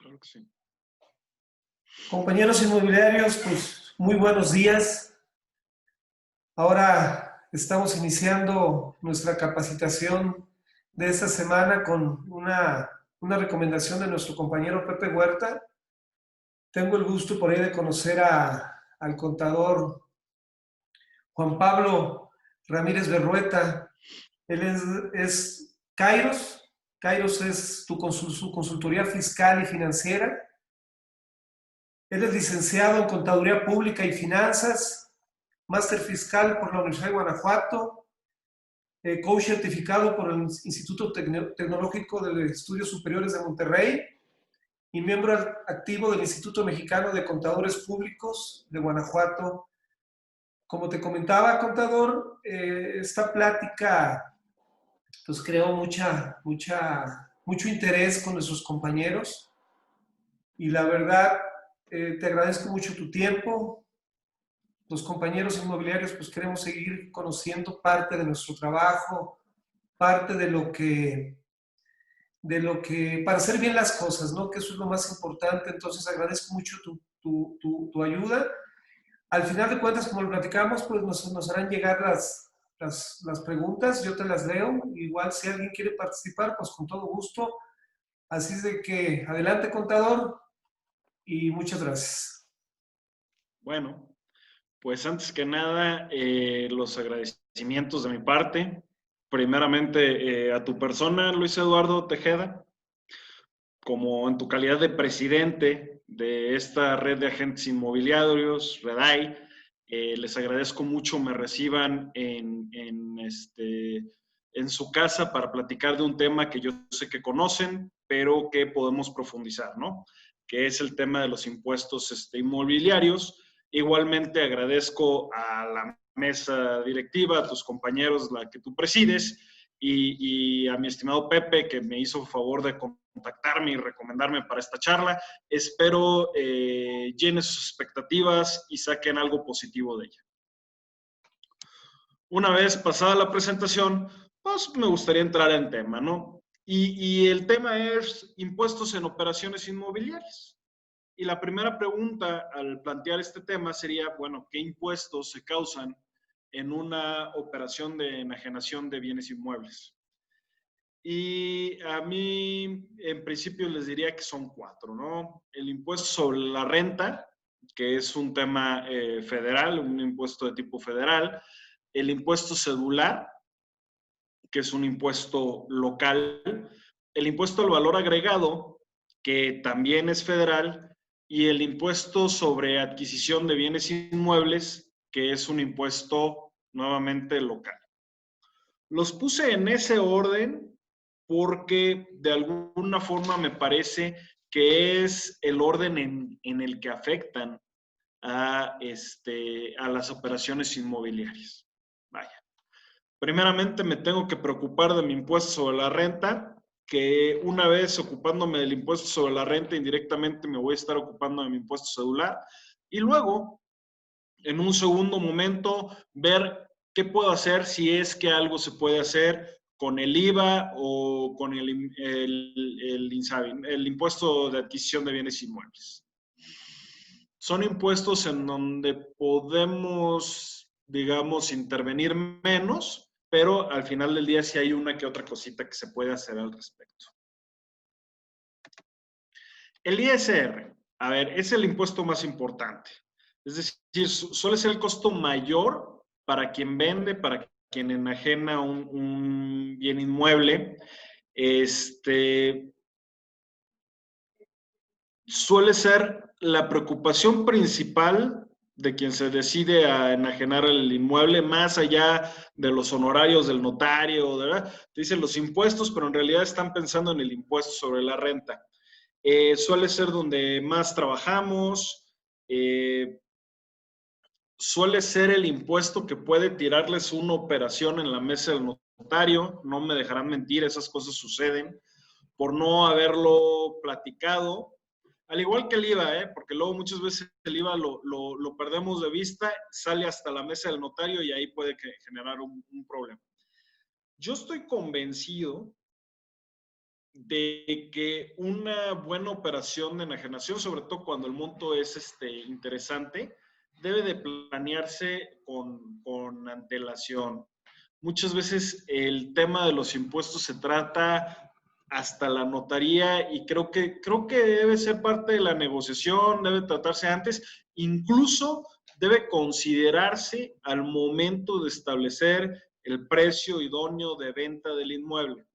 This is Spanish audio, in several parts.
Claro que sí. Compañeros inmobiliarios, pues muy buenos días. Ahora estamos iniciando nuestra capacitación de esta semana con una recomendación de nuestro compañero Pepe Huerta. Tengo el gusto por ahí de conocer al contador Juan Pablo Ramírez Berrueta. Él es Kairos. Kairos es su consultoría fiscal y financiera. Él es licenciado en Contaduría Pública y Finanzas, máster fiscal por la Universidad de Guanajuato, coach certificado por el Instituto Tecnológico de Estudios Superiores de Monterrey y miembro activo del Instituto Mexicano de Contadores Públicos de Guanajuato. Como te comentaba, contador, esta plática pues creó mucho interés con nuestros compañeros y la verdad te agradezco mucho tu tiempo. Los compañeros inmobiliarios pues queremos seguir conociendo parte de nuestro trabajo, parte para hacer bien las cosas, ¿no? Que eso es lo más importante. Entonces agradezco mucho tu ayuda. Al final de cuentas, como lo platicamos, pues nos harán llegar las preguntas, yo te las leo. Igual si alguien quiere participar, pues con todo gusto. Así es de que adelante, contador, y muchas gracias. Bueno, pues antes que nada, los agradecimientos de mi parte. Primeramente, a tu persona, Luis Eduardo Tejeda, como en tu calidad de presidente de esta red de agentes inmobiliarios, REDAI. Les agradezco mucho me reciban en su casa para platicar de un tema que yo sé que conocen, pero que podemos profundizar, ¿no? Que es el tema de los impuestos inmobiliarios. Igualmente agradezco a la mesa directiva, a tus compañeros, la que tú presides, y a mi estimado Pepe, que me hizo favor de contactarme y recomendarme para esta charla. Espero llene sus expectativas y saquen algo positivo de ella. Una vez pasada la presentación, pues me gustaría entrar en tema, ¿no? Y el tema es impuestos en operaciones inmobiliarias. Y la primera pregunta al plantear este tema sería, bueno, ¿qué impuestos se causan en una operación de enajenación de bienes inmuebles? Y a mí, en principio, les diría que son 4, ¿no? El impuesto sobre la renta, que es un tema federal, un impuesto de tipo federal. El impuesto cedular, que es un impuesto local. El impuesto al valor agregado, que también es federal. Y el impuesto sobre adquisición de bienes inmuebles, que es un impuesto nuevamente local. Los puse en ese orden porque de alguna forma me parece que es el orden en el que afectan a las operaciones inmobiliarias. Vaya. Primeramente me tengo que preocupar de mi impuesto sobre la renta, que una vez ocupándome del impuesto sobre la renta, indirectamente me voy a estar ocupando de mi impuesto cedular. Y luego, en un segundo momento, ver qué puedo hacer si es que algo se puede hacer con el IVA o con el INSABI, el impuesto de adquisición de bienes inmuebles. Son impuestos en donde podemos, digamos, intervenir menos, pero al final del día sí hay una que otra cosita que se puede hacer al respecto. El ISR, a ver, es el impuesto más importante. Es decir, suele ser el costo mayor para quien vende, para quien enajena un bien inmueble. Suele ser la preocupación principal de quien se decide a enajenar el inmueble, más allá de los honorarios del notario, ¿verdad? Te dicen los impuestos, pero en realidad están pensando en el impuesto sobre la renta. Suele ser donde más trabajamos, suele ser el impuesto que puede tirarles una operación en la mesa del notario, no me dejarán mentir, esas cosas suceden, por no haberlo platicado, al igual que el IVA, porque luego muchas veces el IVA lo perdemos de vista, sale hasta la mesa del notario y ahí puede generar un problema. Yo estoy convencido de que una buena operación de enajenación, sobre todo cuando el monto es interesante, debe de planearse con antelación. Muchas veces el tema de los impuestos se trata hasta la notaría y creo que debe ser parte de la negociación, debe tratarse antes, incluso debe considerarse al momento de establecer el precio idóneo de venta del inmueble.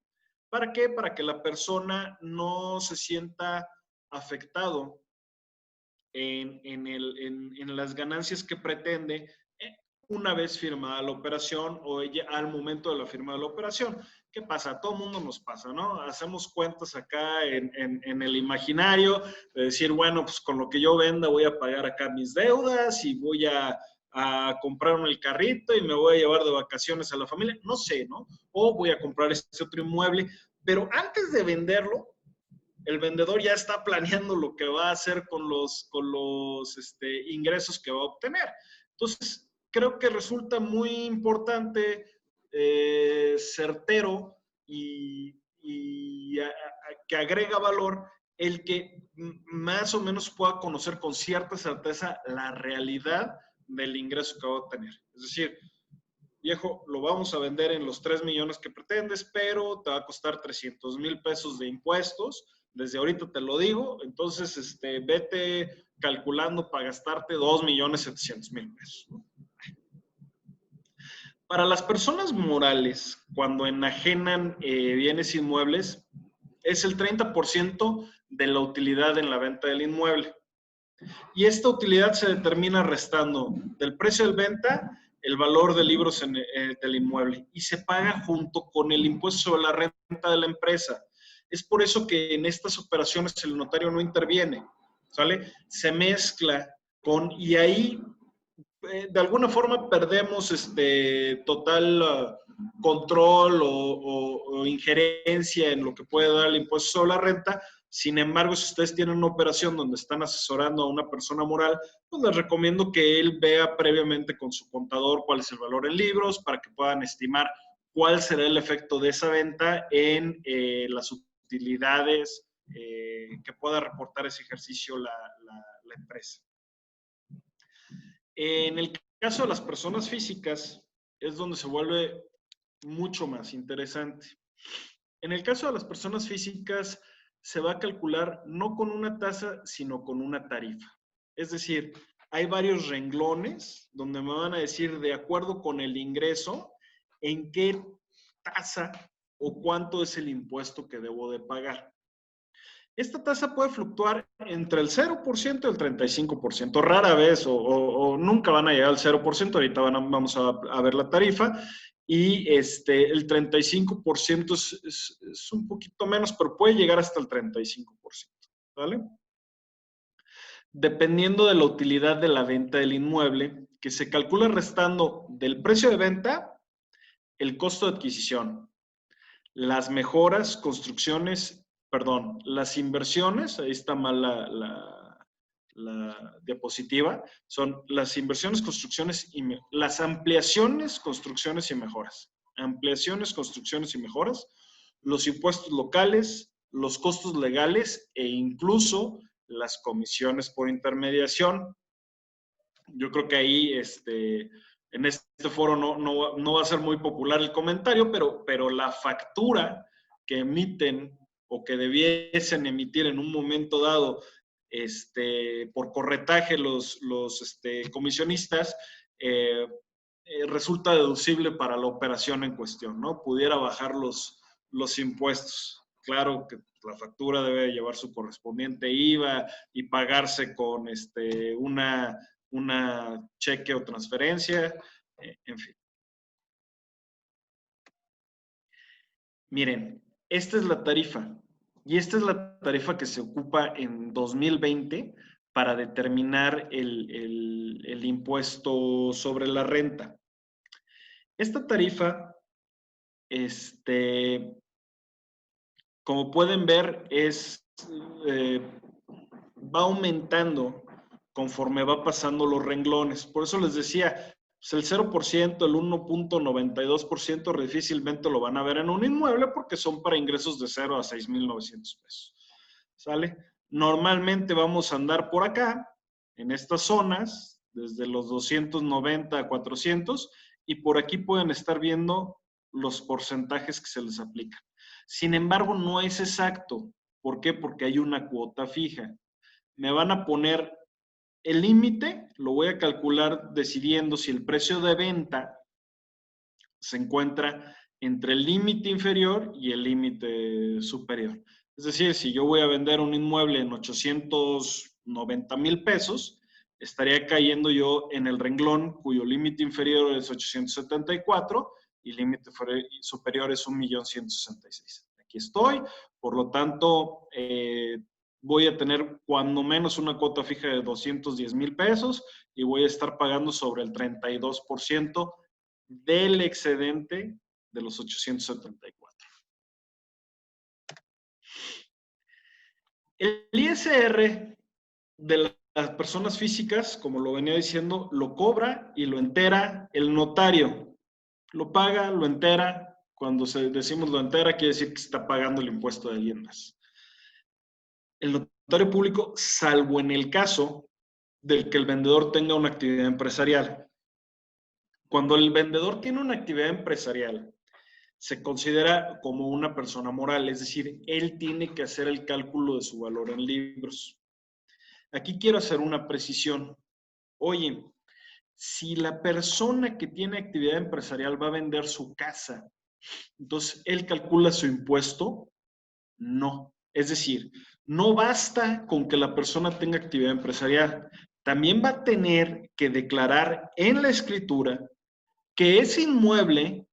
¿Para qué? Para que la persona no se sienta afectado en las ganancias que pretende una vez firmada la operación o ella al momento de la firma de la operación. ¿Qué pasa? A todo mundo nos pasa, ¿no? Hacemos cuentas acá en el imaginario de decir, bueno, pues con lo que yo venda voy a pagar acá mis deudas y voy a comprarme el carrito y me voy a llevar de vacaciones a la familia, no sé, ¿no? O voy a comprar este otro inmueble, pero antes de venderlo, el vendedor ya está planeando lo que va a hacer con los ingresos que va a obtener. Entonces, creo que resulta muy importante, certero y que agrega valor el que más o menos pueda conocer con cierta certeza la realidad del ingreso que va a obtener. Es decir, viejo, lo vamos a vender en los 3 millones que pretendes, pero te va a costar 300,000 pesos de impuestos. Desde ahorita te lo digo, entonces vete calculando para gastarte 2,700,000 pesos. Para las personas morales, cuando enajenan bienes inmuebles, es el 30% de la utilidad en la venta del inmueble. Y esta utilidad se determina restando del precio de venta el valor de libros del inmueble y se paga junto con el impuesto sobre la renta de la empresa. Es por eso que en estas operaciones el notario no interviene, ¿sale? Se mezcla y ahí de alguna forma perdemos total control o injerencia en lo que puede dar el impuesto sobre la renta. Sin embargo, si ustedes tienen una operación donde están asesorando a una persona moral, pues les recomiendo que él vea previamente con su contador cuál es el valor en libros para que puedan estimar cuál será el efecto de esa venta en las utilidades que pueda reportar ese ejercicio la empresa. En el caso de las personas físicas es donde se vuelve mucho más interesante. En el caso de las personas físicas se va a calcular no con una tasa, sino con una tarifa. Es decir, hay varios renglones donde me van a decir, de acuerdo con el ingreso, en qué tasa o cuánto es el impuesto que debo de pagar. Esta tasa puede fluctuar entre el 0% y el 35%. Rara vez o nunca van a llegar al 0%. Ahorita vamos a ver la tarifa. Y el 35% es un poquito menos, pero puede llegar hasta el 35%. ¿Vale? Dependiendo de la utilidad de la venta del inmueble, que se calcula restando del precio de venta el costo de adquisición, las mejoras, construcciones, perdón, las inversiones, ahí está mal la diapositiva, son las inversiones, construcciones y las ampliaciones, construcciones y mejoras. Ampliaciones, construcciones y mejoras, los impuestos locales, los costos legales e incluso las comisiones por intermediación. Yo creo que ahí en este foro no va a ser muy popular el comentario, pero la factura que emiten o que debiesen emitir en un momento dado por corretaje los comisionistas, resulta deducible para la operación en cuestión, ¿no? Pudiera bajar los impuestos. Claro que la factura debe llevar su correspondiente IVA y pagarse con una cheque o transferencia, en fin. Miren, esta es la tarifa y esta es la tarifa que se ocupa en 2020 para determinar el impuesto sobre la renta. Esta tarifa, como pueden ver, va aumentando conforme va pasando los renglones. Por eso les decía, Pues el 0%, el 1.92% difícilmente lo van a ver en un inmueble porque son para ingresos de 0 a 6,900 pesos. ¿Sale? Normalmente vamos a andar por acá, en estas zonas, desde los 290 a 400, y por aquí pueden estar viendo los porcentajes que se les aplican. Sin embargo, no es exacto. ¿Por qué? Porque hay una cuota fija. Me van a poner el límite, lo voy a calcular decidiendo si el precio de venta se encuentra entre el límite inferior y el límite superior. Es decir, si yo voy a vender un inmueble en 890,000 pesos, estaría cayendo yo en el renglón cuyo límite inferior es 874 y límite superior es 1,166,000. Aquí estoy, por lo tanto, voy a tener cuando menos una cuota fija de 210,000 pesos y voy a estar pagando sobre el 32% del excedente de los 874. El ISR de las personas físicas, como lo venía diciendo, lo cobra y lo entera el notario. Lo paga, lo entera. Cuando decimos lo entera, quiere decir que está pagando el impuesto de alguien más. El notario público, salvo en el caso del que el vendedor tenga una actividad empresarial. Cuando el vendedor tiene una actividad empresarial, se considera como una persona moral, es decir, él tiene que hacer el cálculo de su valor en libros. Aquí quiero hacer una precisión. Oye, si la persona que tiene actividad empresarial va a vender su casa, entonces él calcula su impuesto, no. Es decir, no basta con que la persona tenga actividad empresarial, también va a tener que declarar en la escritura que ese inmueble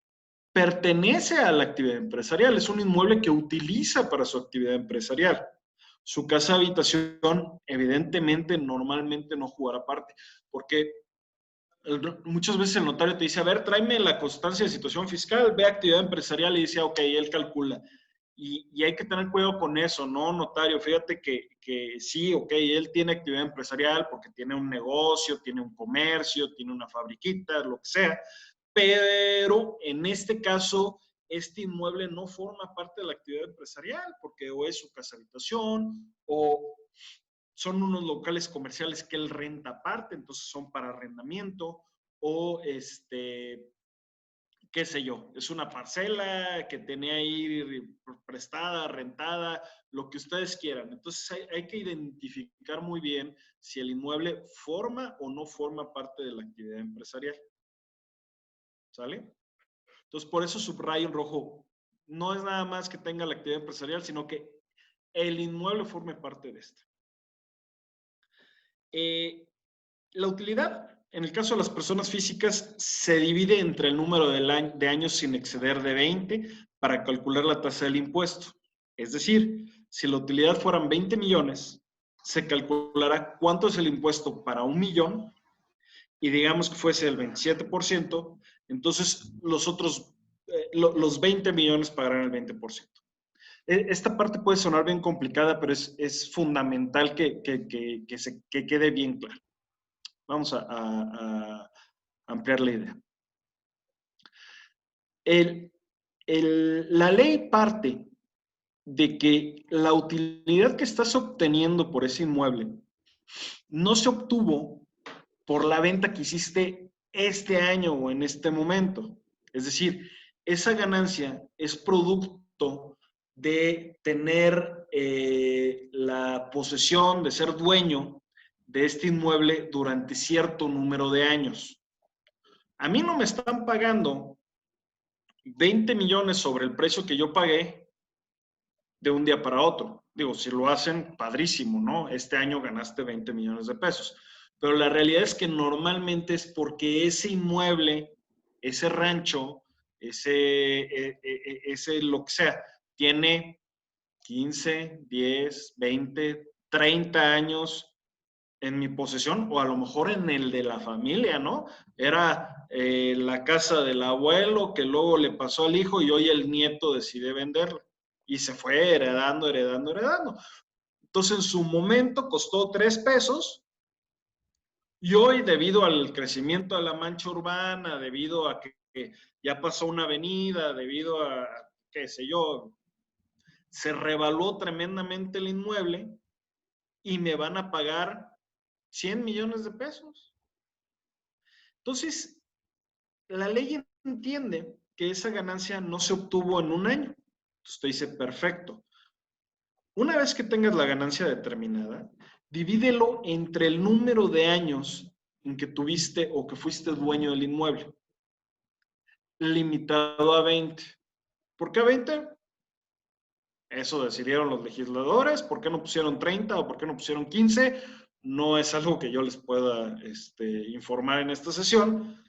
pertenece a la actividad empresarial, es un inmueble que utiliza para su actividad empresarial. Su casa habitación, evidentemente, normalmente no jugará parte, porque muchas veces el notario te dice, a ver, tráeme la constancia de situación fiscal, ve actividad empresarial y dice, ok, él calcula. Y hay que tener cuidado con eso, ¿no, notario? Fíjate que sí, ok, él tiene actividad empresarial porque tiene un negocio, tiene un comercio, tiene una fabriquita, lo que sea, pero en este caso, este inmueble no forma parte de la actividad empresarial porque o es su casa habitación o son unos locales comerciales que él renta aparte, entonces son para arrendamiento o qué sé yo, es una parcela que tenía ahí prestada, rentada, lo que ustedes quieran. Entonces hay que identificar muy bien si el inmueble forma o no forma parte de la actividad empresarial. ¿Sale? Entonces, por eso subrayo en rojo. No es nada más que tenga la actividad empresarial, sino que el inmueble forme parte de esta. La utilidad, en el caso de las personas físicas, se divide entre el número de años sin exceder de 20 para calcular la tasa del impuesto. Es decir, si la utilidad fueran 20 millones, se calculará cuánto es el impuesto para 1 millón y digamos que fuese el 27%, entonces los 20 millones pagarán el 20%. Esta parte puede sonar bien complicada, pero es fundamental que quede bien claro. Vamos a ampliar la idea. La ley parte de que la utilidad que estás obteniendo por ese inmueble no se obtuvo por la venta que hiciste este año o en este momento. Es decir, esa ganancia es producto de tener la posesión, de ser dueño de este inmueble durante cierto número de años. A mí no me están pagando 20 millones sobre el precio que yo pagué de un día para otro. Digo, si lo hacen, padrísimo, ¿no? Este año ganaste 20 millones de pesos. Pero la realidad es que normalmente es porque ese inmueble, ese rancho, ese lo que sea, tiene 15, 10, 20, 30 años en mi posesión o a lo mejor en el de la familia, ¿no? Era la casa del abuelo que luego le pasó al hijo y hoy el nieto decide venderla y se fue heredando, heredando, heredando. Entonces en su momento costó 3 pesos Y hoy, debido al crecimiento de la mancha urbana, debido a que ya pasó una avenida, debido a, qué sé yo, se revaluó tremendamente el inmueble y me van a pagar 100 millones de pesos. Entonces, la ley entiende que esa ganancia no se obtuvo en un año. Entonces te dice, perfecto. Una vez que tengas la ganancia determinada, divídelo entre el número de años en que tuviste o que fuiste dueño del inmueble, limitado a 20. ¿Por qué 20? Eso decidieron los legisladores. ¿Por qué no pusieron 30 o por qué no pusieron 15? No es algo que yo les pueda informar en esta sesión,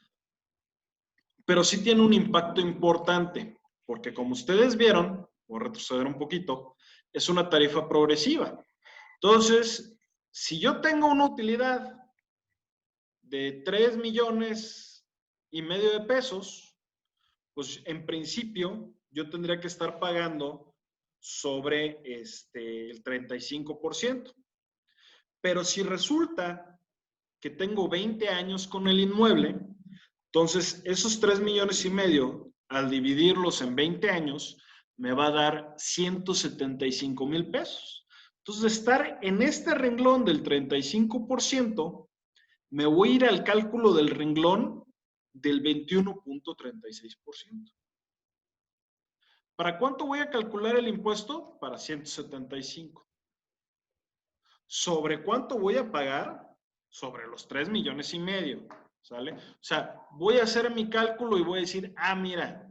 pero sí tiene un impacto importante, porque como ustedes vieron, voy a retroceder un poquito, es una tarifa progresiva. Entonces, si yo tengo una utilidad de 3,5 millones de pesos, pues en principio yo tendría que estar pagando sobre el 35%. Pero si resulta que tengo 20 años con el inmueble, entonces esos 3,5 millones, al dividirlos en 20 años, me va a dar 175,000 pesos. Entonces, de estar en este renglón del 35%, me voy a ir al cálculo del renglón del 21,36%. ¿Para cuánto voy a calcular el impuesto? Para 175. ¿Sobre cuánto voy a pagar? Sobre los 3,5 millones. ¿Sale? O sea, voy a hacer mi cálculo y voy a decir, mira,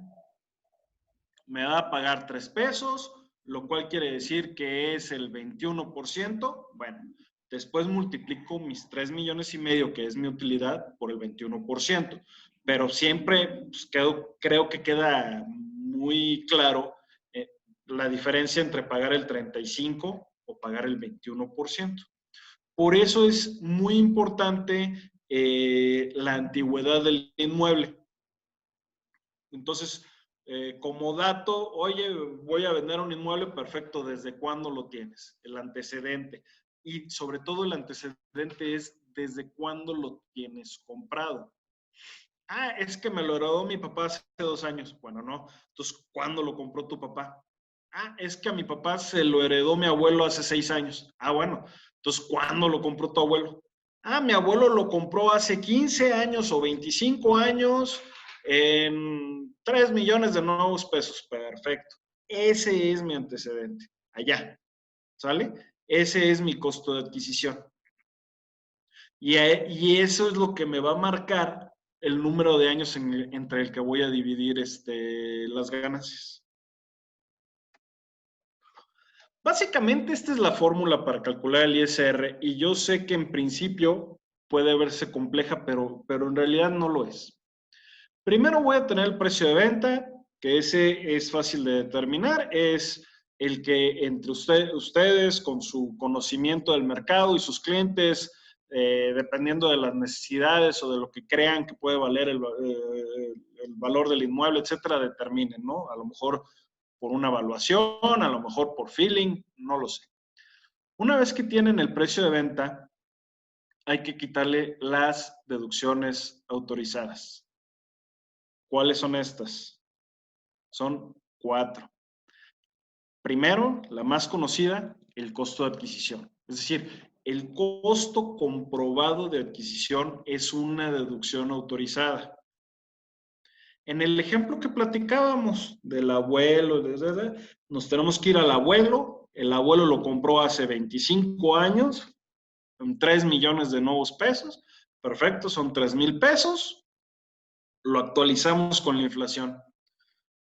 me va a pagar 3 pesos, lo cual quiere decir que es el 21%. Bueno, después multiplico mis 3,5 millones, que es mi utilidad, por el 21%. Pero siempre pues, creo que queda muy claro la diferencia entre pagar el 35% o pagar el 21%. Por eso es muy importante la antigüedad del inmueble. Entonces, como dato, oye, voy a vender un inmueble, perfecto, ¿desde cuándo lo tienes? El antecedente. Y sobre todo el antecedente es desde cuándo lo tienes comprado. Es que me lo heredó mi papá hace 2 años. Bueno, no. Entonces, ¿cuándo lo compró tu papá? Es que a mi papá se lo heredó mi abuelo hace 6 años. Bueno. Entonces, ¿cuándo lo compró tu abuelo? Mi abuelo lo compró hace 15 años o 25 años en 3 millones de nuevos pesos. Perfecto. Ese es mi antecedente. Allá. ¿Sale? Ese es mi costo de adquisición. Y eso es lo que me va a marcar el número de años entre el que voy a dividir las ganancias. Básicamente esta es la fórmula para calcular el ISR y yo sé que en principio puede verse compleja, pero en realidad no lo es. Primero voy a tener el precio de venta, que ese es fácil de determinar, es el que entre ustedes con su conocimiento del mercado y sus clientes, dependiendo de las necesidades o de lo que crean que puede valer el valor del inmueble, etcétera, determinen, ¿no? A lo mejor por una evaluación, a lo mejor por feeling, no lo sé. Una vez que tienen el precio de venta, hay que quitarle las deducciones autorizadas. ¿Cuáles son estas? Son 4. Primero, la más conocida, el costo de adquisición. Es decir, el costo comprobado de adquisición es una deducción autorizada. En el ejemplo que platicábamos del abuelo, nos tenemos que ir al abuelo. El abuelo lo compró hace 25 años, en 3 millones de nuevos pesos. Perfecto, son 3,000 pesos. Lo actualizamos con la inflación.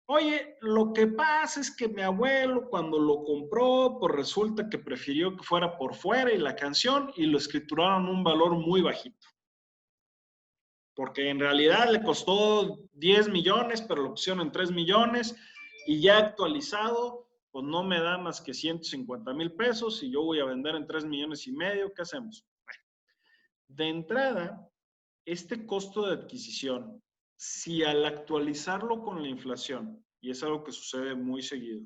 Oye, lo que pasa es que mi abuelo cuando lo compró, pues resulta que prefirió que fuera por fuera y la canción y lo escrituraron un valor muy bajito. Porque en realidad le costó 10 millones, pero lo pusieron en 3 millones y ya actualizado, pues no me da más que 150,000 pesos y yo voy a vender en 3,5 millones. ¿Qué hacemos? Bueno, de entrada, este costo de adquisición, si al actualizarlo con la inflación, y es algo que sucede muy seguido,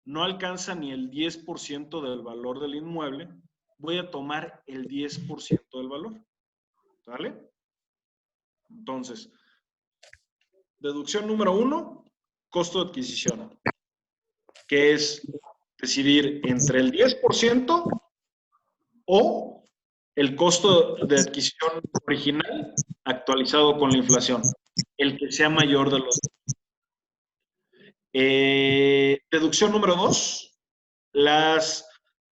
no alcanza ni el 10% del valor del inmueble, voy a tomar el 10% del valor. ¿Vale? Entonces, deducción número 1, costo de adquisición, que es decidir entre el 10% o el costo de adquisición original actualizado con la inflación, el que sea mayor de los. Deducción número 2, las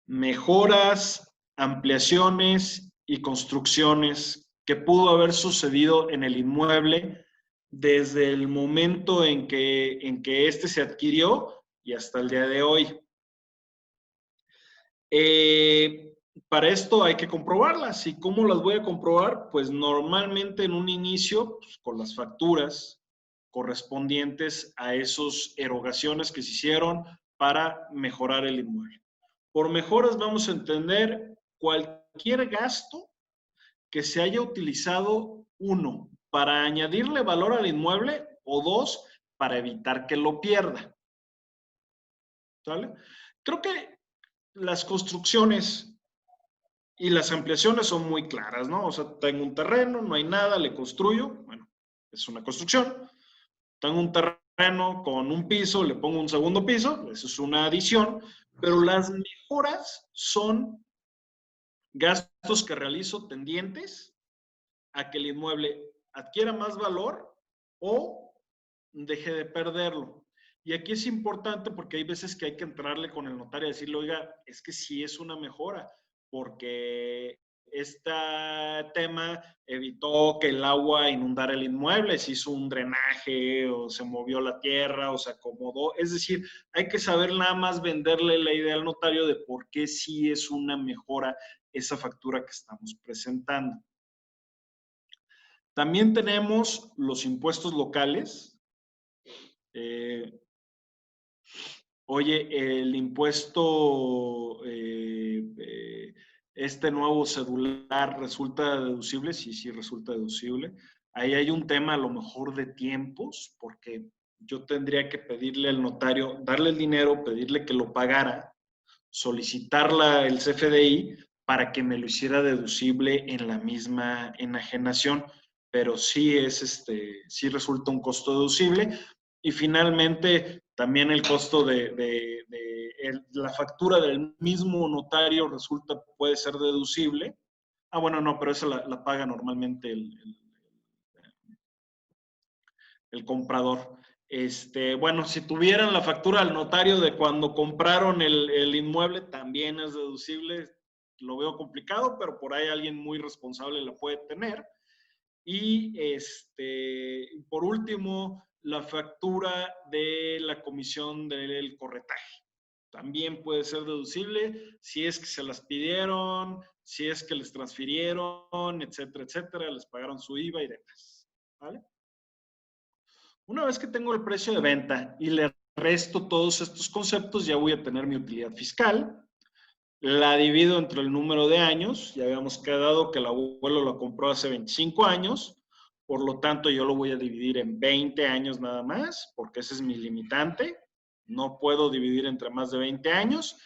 mejoras, ampliaciones y construcciones que pudo haber sucedido en el inmueble desde el momento en que éste se adquirió y hasta el día de hoy. Para esto hay que comprobarlas. ¿Y cómo las voy a comprobar? Pues normalmente en un inicio, pues, con las facturas correspondientes a esas erogaciones que se hicieron para mejorar el inmueble. Por mejoras vamos a entender cualquier gasto que se haya utilizado, 1, para añadirle valor al inmueble, o 2, para evitar que lo pierda. ¿Sale? Creo que las construcciones y las ampliaciones son muy claras, ¿no? O sea, tengo un terreno, no hay nada, le construyo, bueno, es una construcción. Tengo un terreno con un piso, le pongo un segundo piso, eso es una adición, pero las mejoras son gastos que realizo tendientes a que el inmueble adquiera más valor o deje de perderlo. Y aquí es importante porque hay veces que hay que entrarle con el notario y decirle, oiga, es que sí es una mejora, porque este tema evitó que el agua inundara el inmueble, se hizo un drenaje o se movió la tierra o se acomodó. Es decir, hay que saber nada más venderle la idea al notario de por qué sí es una mejora esa factura que estamos presentando. También tenemos los impuestos locales. Oye, el impuesto, este nuevo cedular, ¿resulta deducible? Sí, sí, resulta deducible. Ahí hay un tema a lo mejor de tiempos, porque yo tendría que pedirle al notario, darle el dinero, pedirle que lo pagara, solicitarla el CFDI para que me lo hiciera deducible en la misma enajenación, pero sí sí resulta un costo deducible. Y finalmente, también el costo de la factura del mismo notario puede ser deducible. Ah, bueno, no, pero esa la paga normalmente el comprador. Bueno, si tuvieran la factura al notario de cuando compraron el inmueble, también es deducible. Lo veo complicado, pero por ahí alguien muy responsable la puede tener. Y por último, la factura de la comisión del corretaje. También puede ser deducible si es que se las pidieron, si es que les transfirieron, etcétera, etcétera, les pagaron su IVA y demás. ¿Vale? Una vez que tengo el precio de venta y le resto todos estos conceptos, ya voy a tener mi utilidad fiscal. La divido entre el número de años. Ya habíamos quedado que el abuelo lo compró hace 25 años. Por lo tanto, yo lo voy a dividir en 20 años nada más, porque ese es mi limitante. No puedo dividir entre más de 20 años.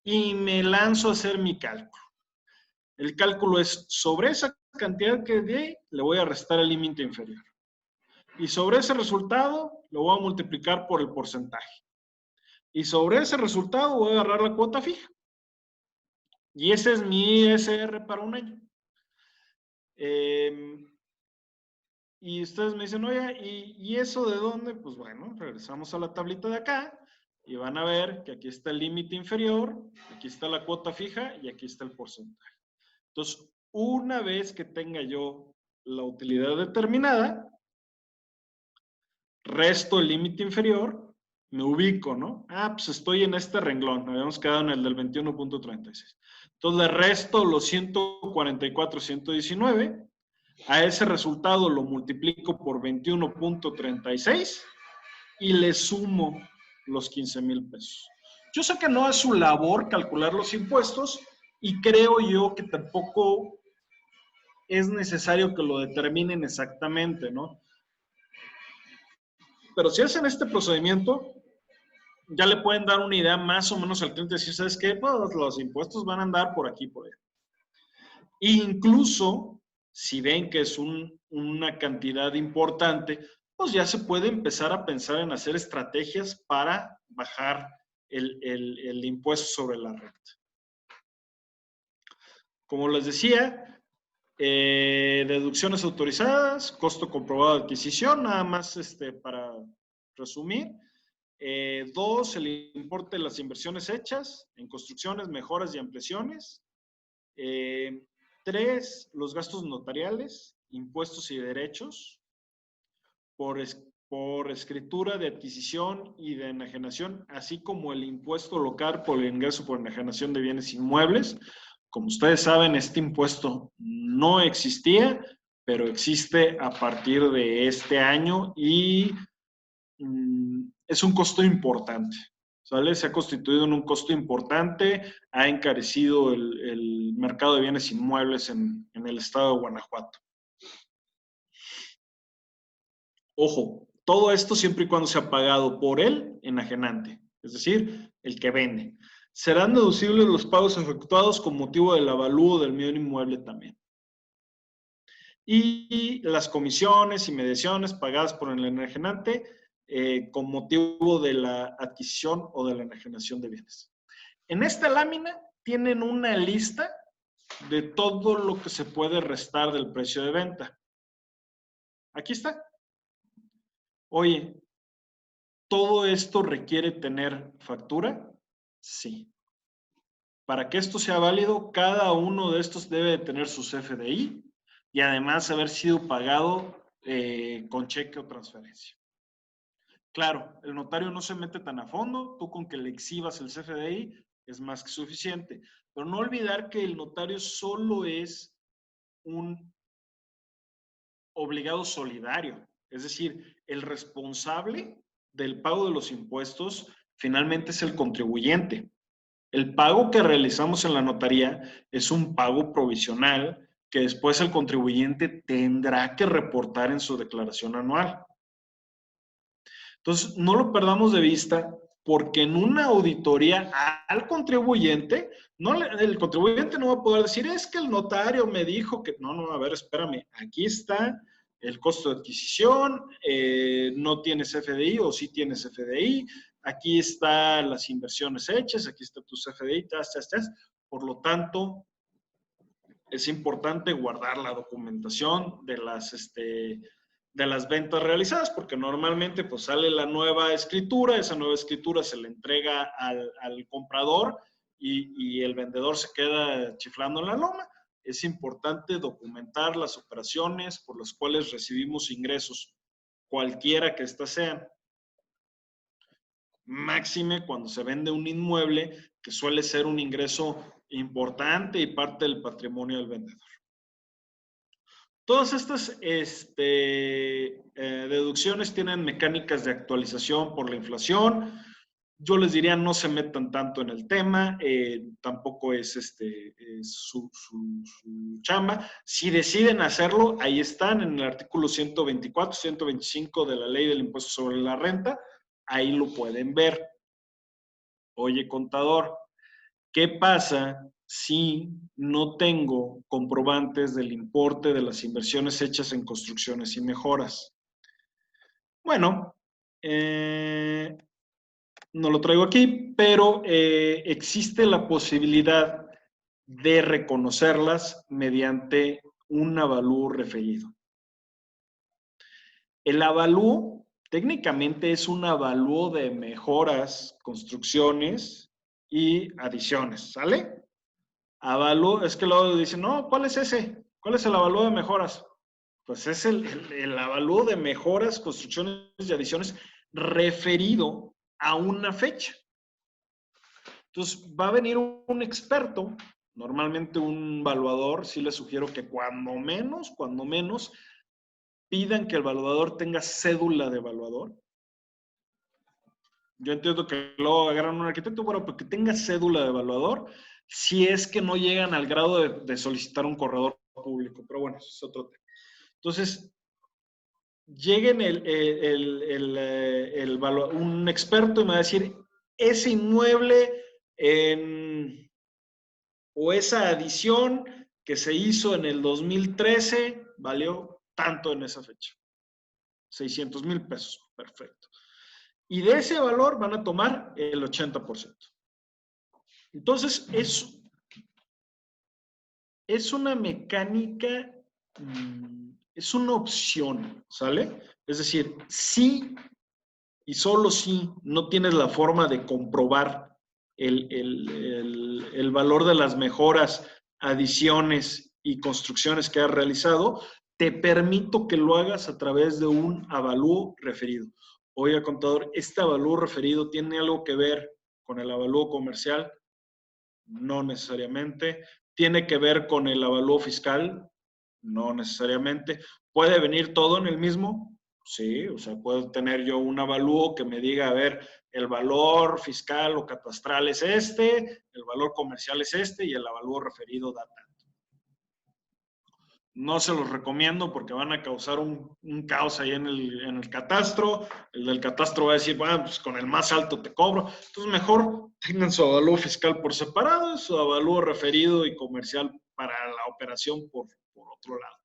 Y me lanzo a hacer mi cálculo. El cálculo es sobre esa cantidad que di, le voy a restar el límite inferior. Y sobre ese resultado lo voy a multiplicar por el porcentaje. Y sobre ese resultado voy a agarrar la cuota fija. Y ese es mi ISR para un año. Y ustedes me dicen, oye, ¿y eso de dónde? Pues bueno, regresamos a la tablita de acá y van a ver que aquí está el límite inferior, aquí está la cuota fija y aquí está el porcentaje. Entonces, una vez que tenga yo la utilidad determinada, resto el límite inferior, me ubico, ¿no? Ah, pues estoy en este renglón, habíamos quedado en el del 21.36. Entonces le resto los 144.119, a ese resultado lo multiplico por 21.36 y le sumo los 15,000 pesos. Yo sé que no es su labor calcular los impuestos y creo yo que tampoco es necesario que lo determinen exactamente, ¿no? Pero si hacen este procedimiento, ya le pueden dar una idea más o menos al cliente, decir, ¿sabes qué? Pues los impuestos van a andar por aquí, por allá. Incluso Si ven que es una cantidad importante, pues ya se puede empezar a pensar en hacer estrategias para bajar el impuesto sobre la renta. Como les decía, deducciones autorizadas, costo comprobado de adquisición, nada más para resumir. 2, el importe de las inversiones hechas en construcciones, mejoras y ampliaciones. 3, los gastos notariales, impuestos y derechos por escritura de adquisición y de enajenación, así como el impuesto local por el ingreso por enajenación de bienes inmuebles. Como ustedes saben, este impuesto no existía, pero existe a partir de este año y es un costo importante. ¿Sale? Se ha constituido en un costo importante, ha encarecido el mercado de bienes inmuebles en el estado de Guanajuato. Ojo, todo esto siempre y cuando sea pagado por el enajenante, es decir, el que vende. Serán deducibles los pagos efectuados con motivo del avalúo del bien inmueble también. Y las comisiones y mediaciones pagadas por el enajenante con motivo de la adquisición o de la enajenación de bienes. En esta lámina tienen una lista de todo lo que se puede restar del precio de venta. Aquí está. Oye, ¿todo esto requiere tener factura? Sí. Para que esto sea válido, cada uno de estos debe de tener su CFDI y además haber sido pagado con cheque o transferencia. Claro, el notario no se mete tan a fondo, tú con que le exhibas el CFDI es más que suficiente, pero no olvidar que el notario solo es un obligado solidario, es decir, el responsable del pago de los impuestos finalmente es el contribuyente. El pago que realizamos en la notaría es un pago provisional que después el contribuyente tendrá que reportar en su declaración anual. Entonces, no lo perdamos de vista porque en una auditoría al contribuyente, el contribuyente no va a poder decir, es que el notario me dijo que, no, a ver, espérame, aquí está el costo de adquisición, no tienes FDI o sí tienes FDI, aquí están las inversiones hechas, aquí está tu CFDI, por lo tanto, es importante guardar la documentación de las ventas realizadas, porque normalmente pues sale la nueva escritura, esa nueva escritura se le entrega al comprador y el vendedor se queda chiflando en la loma. Es importante documentar las operaciones por las cuales recibimos ingresos, cualquiera que éstas sean. Máxime cuando se vende un inmueble, que suele ser un ingreso importante y parte del patrimonio del vendedor. Todas estas deducciones tienen mecánicas de actualización por la inflación. Yo les diría no se metan tanto en el tema, tampoco es su chamba. Si deciden hacerlo, ahí están en el artículo 124, 125 de la Ley del Impuesto sobre la Renta, ahí lo pueden ver. Oye, contador, ¿qué pasa si no tengo comprobantes del importe de las inversiones hechas en construcciones y mejoras? Bueno, no lo traigo aquí, pero existe la posibilidad de reconocerlas mediante un avalúo referido. El avalúo técnicamente es un avalúo de mejoras, construcciones y adiciones, ¿sale? Avalúo, es que luego dicen, no, ¿cuál es ese? ¿Cuál es el avalúo de mejoras? Pues es el avalúo de mejoras, construcciones y adiciones referido a una fecha. Entonces, va a venir un experto, normalmente un evaluador, sí les sugiero que cuando menos, pidan que el evaluador tenga cédula de evaluador. Yo entiendo que luego agarran un arquitecto, bueno, pero que tenga cédula de evaluador, si es que no llegan al grado de solicitar un corredor público, pero bueno, eso es otro tema. Entonces, lleguen un experto y me va a decir, ese inmueble o esa adición que se hizo en el 2013 valió tanto en esa fecha. 600,000 pesos, perfecto. Y de ese valor van a tomar el 80%. Entonces, es una mecánica, es una opción, ¿sale? Es decir, sí y solo si no tienes la forma de comprobar el valor de las mejoras, adiciones y construcciones que has realizado, te permito que lo hagas a través de un avalúo referido. Oiga, contador, ¿este avalúo referido tiene algo que ver con el avalúo comercial? No necesariamente. ¿Tiene que ver con el avalúo fiscal? No necesariamente. ¿Puede venir todo en el mismo? Sí, o sea, puedo tener yo un avalúo que me diga, a ver, el valor fiscal o catastral es este, el valor comercial es este y el avalúo referido da tanto. No se los recomiendo porque van a causar un caos ahí en el catastro. El del catastro va a decir, bueno, pues con el más alto te cobro. Entonces, mejor tengan su avalúo fiscal por separado, su avalúo referido y comercial para la operación por otro lado.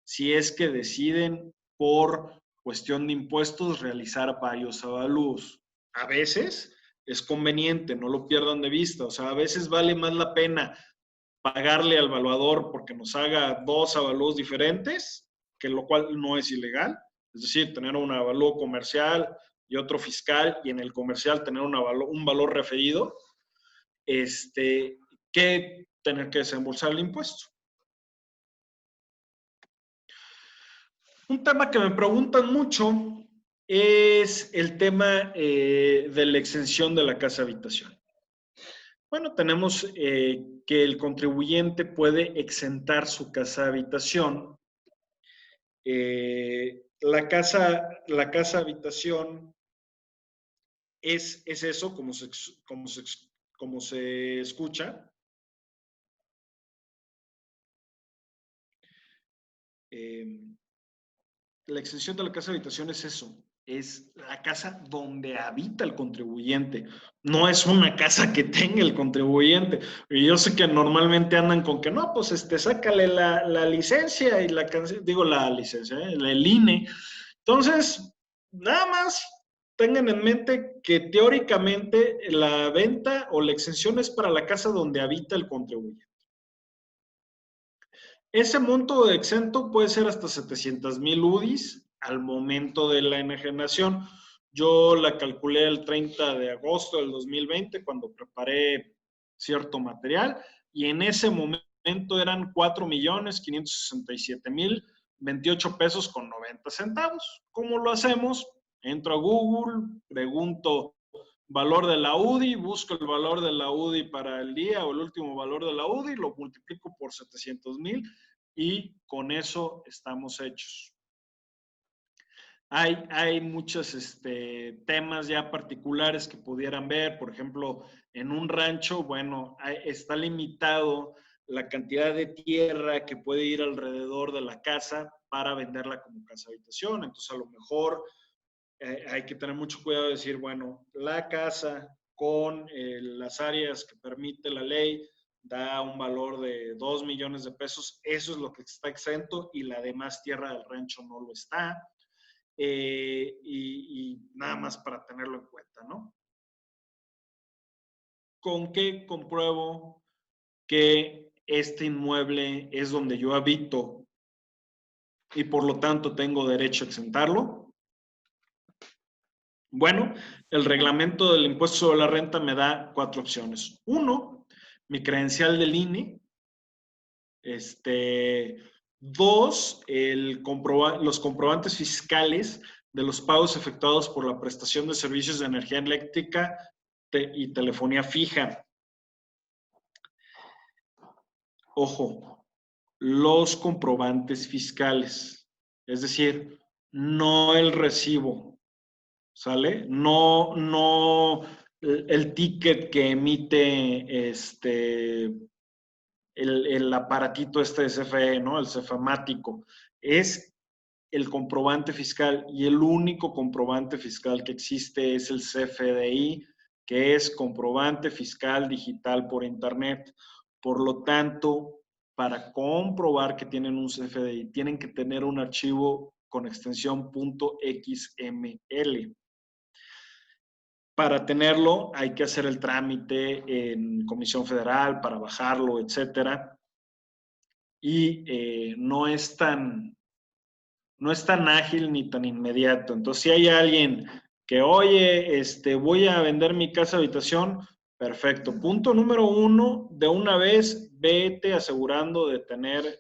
Si es que deciden por cuestión de impuestos realizar varios avalúos. A veces es conveniente, no lo pierdan de vista. O sea, a veces vale más la pena pagarle al evaluador porque nos haga dos avalúos diferentes, que lo cual no es ilegal. Es decir, tener un avalúo comercial y otro fiscal, y en el comercial tener un valor referido, que tener que desembolsar el impuesto. Un tema que me preguntan mucho es el tema de la exención de la casa habitación. Bueno, tenemos que el contribuyente puede exentar su casa habitación. La casa habitación es eso, como se escucha. La exención de la casa habitación es eso, es la casa donde habita el contribuyente, no es una casa que tenga el contribuyente. Y yo sé que normalmente andan con que no, pues sácale la licencia y el INE. Entonces, nada más tengan en mente que teóricamente la venta o la exención es para la casa donde habita el contribuyente. Ese monto de exento puede ser hasta 700,000 UDIs al momento de la enajenación. Yo la calculé el 30 de agosto del 2020 cuando preparé cierto material y en ese momento eran 4,567,028 pesos con 90 centavos. ¿Cómo lo hacemos? Entro a Google, pregunto valor de la UDI, busco el valor de la UDI para el día o el último valor de la UDI, lo multiplico por 700,000 y con eso estamos hechos. Hay muchos temas ya particulares que pudieran ver, por ejemplo, en un rancho, bueno, está limitado la cantidad de tierra que puede ir alrededor de la casa para venderla como casa habitación, entonces a lo mejor hay que tener mucho cuidado de decir, bueno, la casa con las áreas que permite la ley da un valor de 2 millones de pesos, eso es lo que está exento y la demás tierra del rancho no lo está. Y nada más para tenerlo en cuenta, ¿no? ¿Con qué compruebo que este inmueble es donde yo habito y por lo tanto tengo derecho a exentarlo? Bueno, el reglamento del impuesto sobre la renta me da 4 opciones. 1, mi credencial del INE. 2, los comprobantes fiscales de los pagos efectuados por la prestación de servicios de energía eléctrica y telefonía fija. Ojo, los comprobantes fiscales, es decir, no el recibo, ¿sale? No el ticket que emite el aparatito de CFE, ¿no? El cefamático. Es el comprobante fiscal y el único comprobante fiscal que existe es el CFDI, que es comprobante fiscal digital por internet. Por lo tanto, para comprobar que tienen un CFDI, tienen que tener un archivo con extensión .xml. Para tenerlo hay que hacer el trámite en Comisión Federal para bajarlo, etcétera. Y no es tan ágil ni tan inmediato. Entonces, si hay alguien que, oye, voy a vender mi casa habitación, perfecto. Punto número 1, de una vez vete asegurando de tener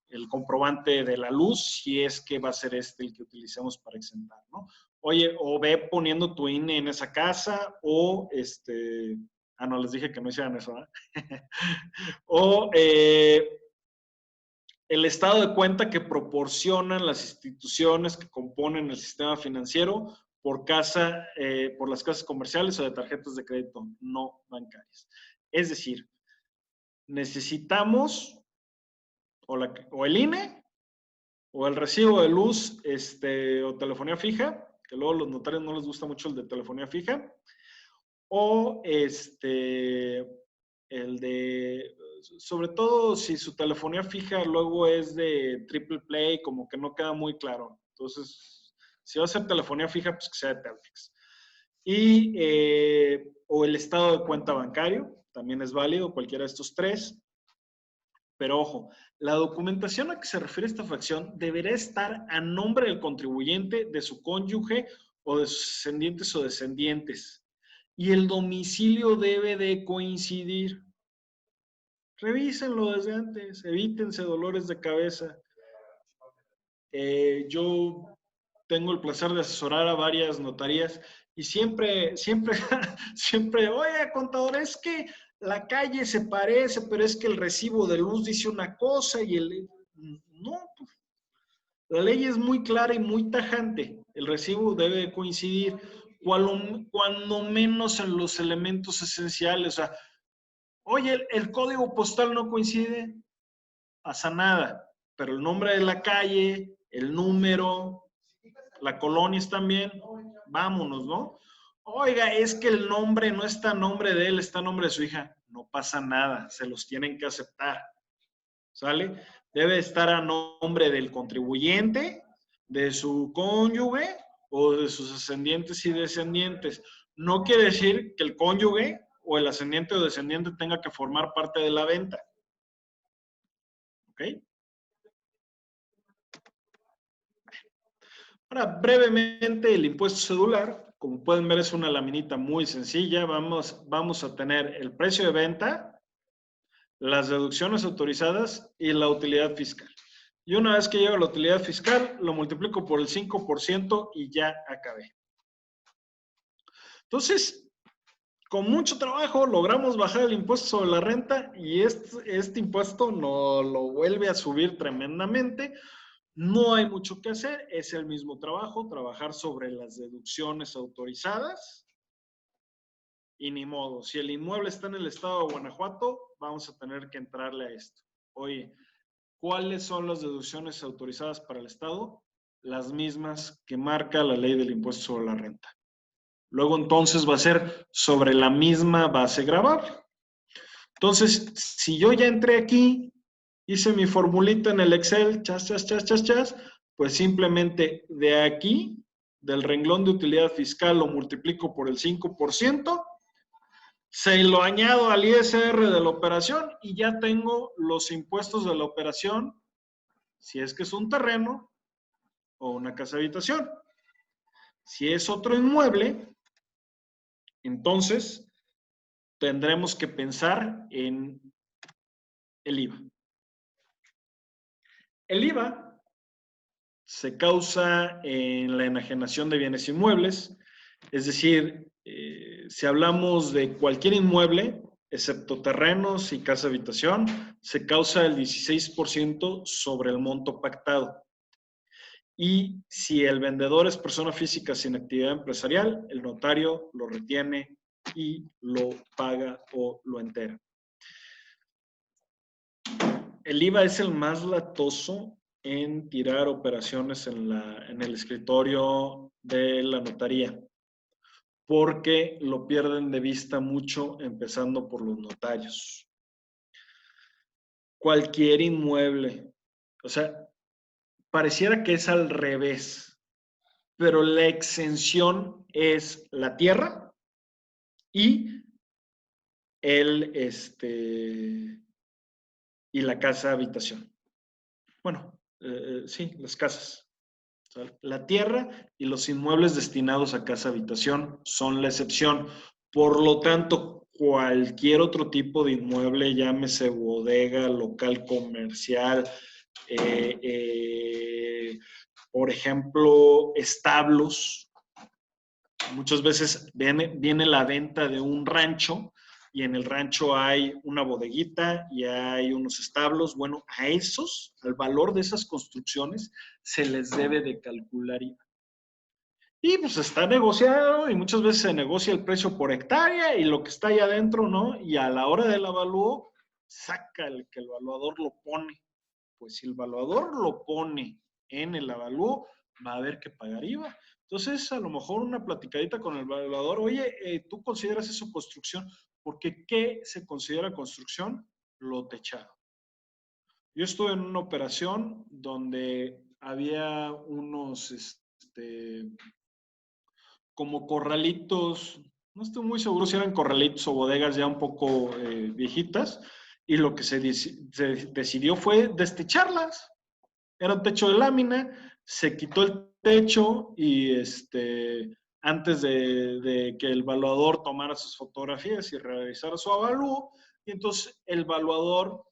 el comprobante de la luz, si es que va a ser el que utilicemos para exentar, ¿no? Oye, o ve poniendo tu INE en esa casa, o no, les dije que no hicieran eso, ¿eh? O el estado de cuenta que proporcionan las instituciones que componen el sistema financiero por las casas comerciales o de tarjetas de crédito no bancarias. Es decir, necesitamos o el INE o el recibo de luz o telefonía fija, que luego a los notarios no les gusta mucho el de telefonía fija, o el de, sobre todo si su telefonía fija luego es de triple play, como que no queda muy claro. Entonces, si va a ser telefonía fija, pues que sea de Telmex. O el estado de cuenta bancario, también es válido, cualquiera de estos tres. Pero ojo, la documentación a que se refiere esta fracción deberá estar a nombre del contribuyente, de su cónyuge o de sus ascendientes o descendientes. Y el domicilio debe de coincidir. Revísenlo desde antes, evítense dolores de cabeza. Yo tengo el placer de asesorar a varias notarías y siempre, oye, contador, es que la calle se parece, pero es que el recibo de luz dice una cosa y no, la ley es muy clara y muy tajante. El recibo debe coincidir cuando menos en los elementos esenciales. O sea, oye, el código postal no coincide, pasa nada, pero el nombre de la calle, el número, la colonia están bien, vámonos, ¿no? Oiga, es que el nombre no está a nombre de él, está a nombre de su hija. No pasa nada, se los tienen que aceptar, ¿sale? Debe estar a nombre del contribuyente, de su cónyuge o de sus ascendientes y descendientes. No quiere decir que el cónyuge o el ascendiente o descendiente tenga que formar parte de la venta. ¿Ok? Ahora, brevemente, el impuesto cedular, como pueden ver, es una laminita muy sencilla. Vamos a tener el precio de venta, las deducciones autorizadas y la utilidad fiscal. Y una vez que llega la utilidad fiscal, lo multiplico por el 5% y ya acabé. Entonces, con mucho trabajo logramos bajar el impuesto sobre la renta y este impuesto no lo vuelve a subir tremendamente. No hay mucho que hacer, es el mismo trabajo, trabajar sobre las deducciones autorizadas y ni modo. Si el inmueble está en el estado de Guanajuato, vamos a tener que entrarle a esto. Oye, ¿cuáles son las deducciones autorizadas para el estado? Las mismas que marca la ley del impuesto sobre la renta. Luego entonces va a ser sobre la misma base gravable. Entonces, si yo ya entré aquí, hice mi formulita en el Excel, pues simplemente de aquí, del renglón de utilidad fiscal, lo multiplico por el 5%, se lo añado al ISR de la operación y ya tengo los impuestos de la operación, si es que es un terreno o una casa habitación. Si es otro inmueble, entonces tendremos que pensar en el IVA. El IVA se causa en la enajenación de bienes inmuebles, es decir, si hablamos de cualquier inmueble, excepto terrenos y casa habitación, se causa el 16% sobre el monto pactado. Y si el vendedor es persona física sin actividad empresarial, el notario lo retiene y lo paga o lo entera. El IVA es el más latoso en tirar operaciones en el escritorio de la notaría, porque lo pierden de vista mucho, empezando por los notarios. cualquier inmueble. O sea, pareciera que es al revés, pero la exención es la tierra y el, y la casa habitación. Bueno, sí, las casas. O sea, la tierra y los inmuebles destinados a casa habitación son la excepción. Por lo tanto, cualquier otro tipo de inmueble, llámese bodega, local comercial, eh, eh, por ejemplo, establos. Muchas veces viene la venta de un rancho y en el rancho hay una bodeguita y hay unos establos. Bueno, a esos, al valor de esas construcciones, se les debe de calcular IVA. Y pues está negociado y muchas veces se negocia el precio por hectárea y lo que está ahí adentro, ¿no? Y a la hora del avalúo, saca el que el evaluador lo pone. Pues si el evaluador lo pone en el avalúo, va a haber que pagar IVA. Entonces, a lo mejor una platicadita con el evaluador, oye, ¿tú consideras eso construcción? Porque ¿qué se considera construcción? Lo techado. Yo estuve en una operación donde había unos, como corralitos, no estoy muy seguro si eran corralitos o bodegas ya un poco viejitas, y lo que se decidió fue destecharlas. Era un techo de lámina, se quitó el techo y antes de que el evaluador tomara sus fotografías y realizara su avalúo, y entonces el evaluador,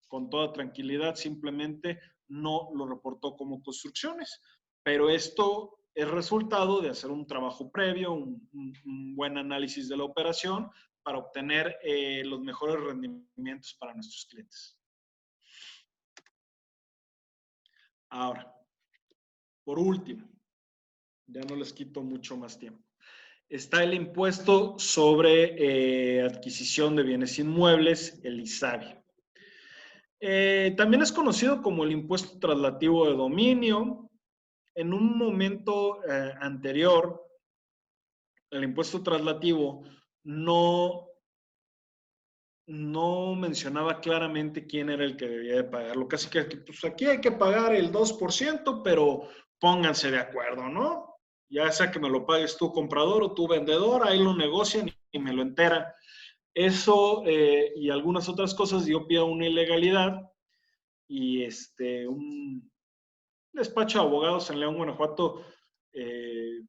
con toda tranquilidad, simplemente no lo reportó como construcciones. Pero esto es resultado de hacer un trabajo previo, un buen análisis de la operación para obtener los mejores rendimientos para nuestros clientes. Ahora, por último, ya no les quito mucho más tiempo, está el impuesto sobre adquisición de bienes inmuebles, el ISABI. También es conocido como el impuesto traslativo de dominio. En un momento anterior, el impuesto traslativo no mencionaba claramente quién era el que debía de pagarlo. Casi que, pues aquí hay que pagar el 2%, pero pónganse de acuerdo, ¿no? Ya sea que me lo pagues tú comprador o tú vendedor, ahí lo negocian y me lo enteran. Eso y algunas otras cosas dio pie a una ilegalidad y un despacho de abogados en León, Guanajuato,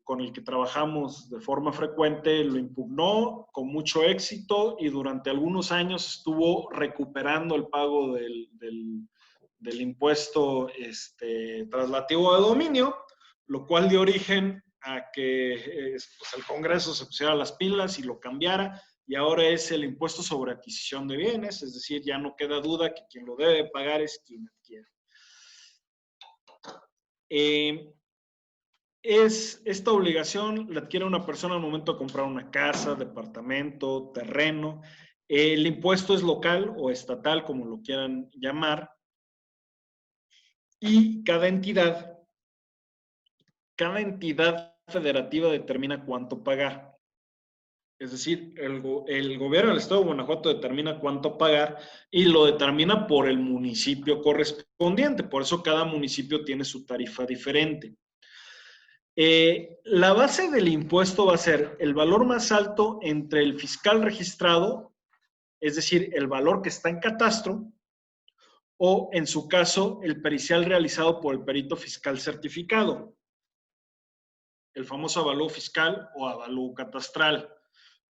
con el que trabajamos de forma frecuente, lo impugnó con mucho éxito y durante algunos años estuvo recuperando el pago del impuesto traslativo de dominio, lo cual dio origen a que pues el Congreso se pusiera las pilas y lo cambiara, y ahora es el impuesto sobre adquisición de bienes, es decir, ya no queda duda que quien lo debe pagar es quien adquiere. Esta obligación la adquiere una persona al momento de comprar una casa, departamento, terreno. El impuesto es local o estatal, como lo quieran llamar, y cada entidad federativa determina cuánto pagar. Es decir, el gobierno del Estado de Guanajuato determina cuánto pagar y lo determina por el municipio correspondiente. Por eso cada municipio tiene su tarifa diferente. La base del impuesto va a ser el valor más alto entre el fiscal registrado, es decir, el valor que está en catastro, o en su caso, el pericial realizado por el perito fiscal certificado, el famoso avalúo fiscal o avalúo catastral.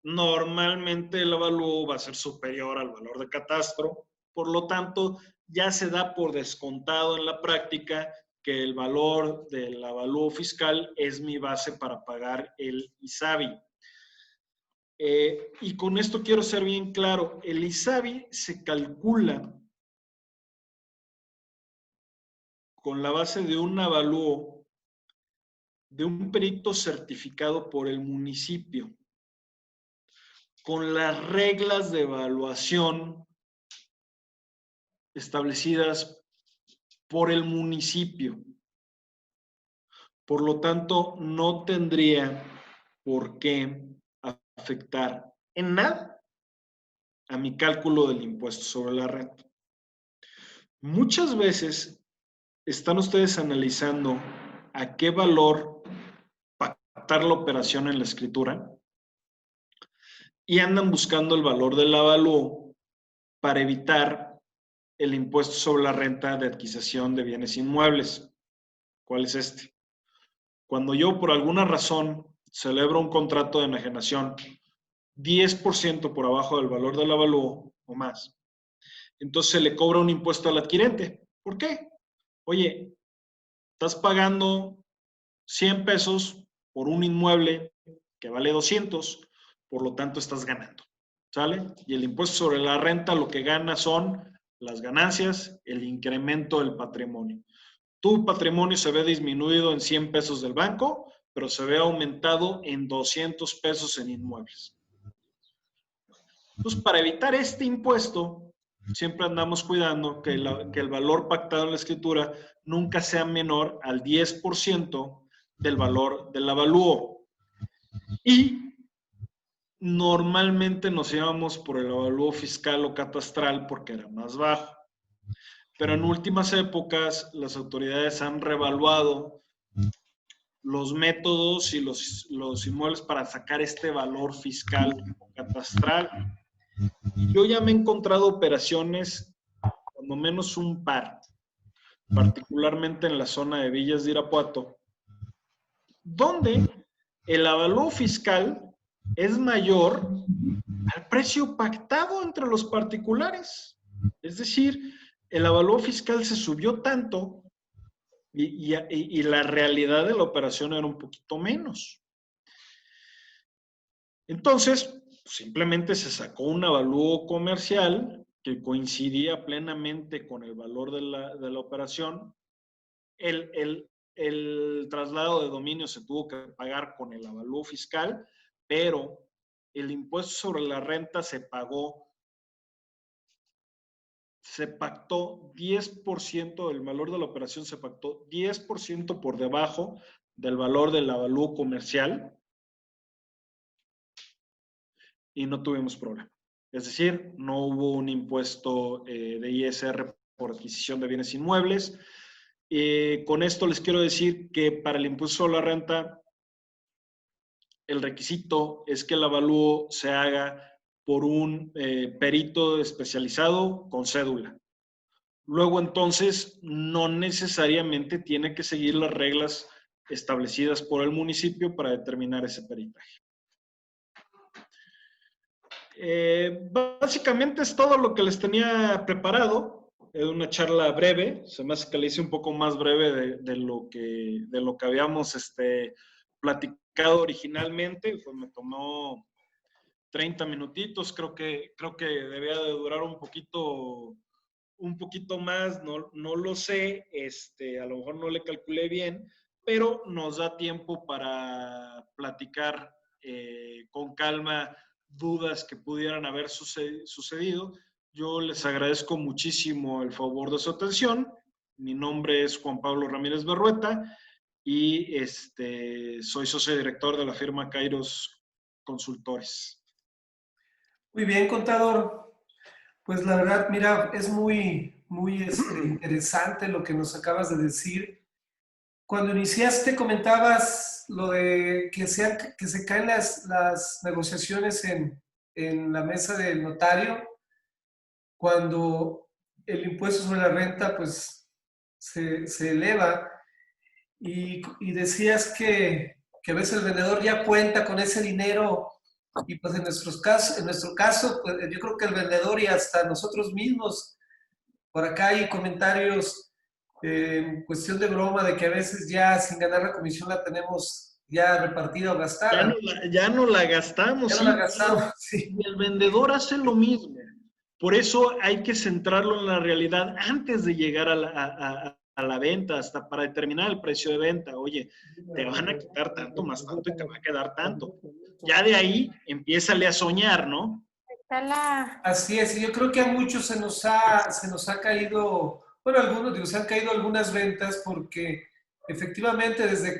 Normalmente el avalúo va a ser superior al valor de catastro, por lo tanto, ya se da por descontado en la práctica que el valor del avalúo fiscal es mi base para pagar el ISABI. Y con esto quiero ser bien claro, el ISABI se calcula con la base de un avalúo de un perito certificado por el municipio, con las reglas de evaluación establecidas por el municipio. Por lo tanto, no tendría por qué afectar en nada a mi cálculo del impuesto sobre la renta. Muchas veces están ustedes analizando a qué valor pactar la operación en la escritura y andan buscando el valor del avalúo para evitar el impuesto sobre la renta de adquisición de bienes inmuebles. ¿Cuál es este? Cuando yo por alguna razón celebro un contrato de enajenación 10% por abajo del valor del avalúo o más, entonces se le cobra un impuesto al adquirente. ¿Por qué? Oye, estás pagando 100 pesos por un inmueble que vale 200, por lo tanto estás ganando, ¿sale? Y el impuesto sobre la renta lo que gana son las ganancias, el incremento del patrimonio. Tu patrimonio se ve disminuido en 100 pesos del banco, pero se ve aumentado en 200 pesos en inmuebles. Entonces, para evitar este impuesto, siempre andamos cuidando que el valor pactado en la escritura nunca sea menor al 10% del valor del avalúo. Y normalmente nos íbamos por el avalúo fiscal o catastral porque era más bajo. Pero en últimas épocas las autoridades han revaluado los métodos y los inmuebles para sacar este valor fiscal o catastral. Yo ya me he encontrado operaciones, cuando menos un par, particularmente en la zona de Villas de Irapuato, donde el avalúo fiscal es mayor al precio pactado entre los particulares. Es decir, el avalúo fiscal se subió tanto y la realidad de la operación era un poquito menos. Entonces, simplemente se sacó un avalúo comercial que coincidía plenamente con el valor de la operación. El traslado de dominio se tuvo que pagar con el avalúo fiscal, pero el impuesto sobre la renta se pactó 10% del valor de la operación, se pactó 10% por debajo del valor del avalúo comercial y no tuvimos problema. Es decir, no hubo un impuesto de ISR por adquisición de bienes inmuebles. Con esto les quiero decir que para el impuesto sobre la renta, el requisito es que el avalúo se haga por un perito especializado con cédula. Luego, entonces, no necesariamente tiene que seguir las reglas establecidas por el municipio para determinar ese peritaje. Básicamente es todo lo que les tenía preparado. Es una charla breve, se me hace que la hice un poco más breve de lo que habíamos platicado originalmente. Pues me tomó 30 minutitos, creo que debía de durar un poquito más, no lo sé, a lo mejor no le calculé bien, pero nos da tiempo para platicar con calma dudas que pudieran haber sucedido. Yo les agradezco muchísimo el favor de su atención. Mi nombre es Juan Pablo Ramírez Berrueta y soy socio director de la firma Kairos Consultores. Muy bien, contador. Pues la verdad, mira, es muy interesante lo que nos acabas de decir. Cuando iniciaste comentabas lo de que se caen las negociaciones en la mesa del notario cuando el impuesto sobre la renta pues se eleva y decías que a veces el vendedor ya cuenta con ese dinero y pues en nuestro caso pues, yo creo que el vendedor y hasta nosotros mismos, por acá hay comentarios en cuestión de broma de que a veces ya sin ganar la comisión la tenemos ya repartida o gastada. Ya no la gastamos, Ya no sí, la gastamos, claro. sí. Y el vendedor hace lo mismo. Por eso hay que centrarlo en la realidad antes de llegar a la venta, hasta para determinar el precio de venta. Oye, te van a quitar tanto más tanto y te va a quedar tanto. Ya de ahí, empiézale a soñar, ¿no? Así es, y yo creo que a muchos se nos ha caído, bueno, algunos, digo, se han caído algunas ventas porque efectivamente desde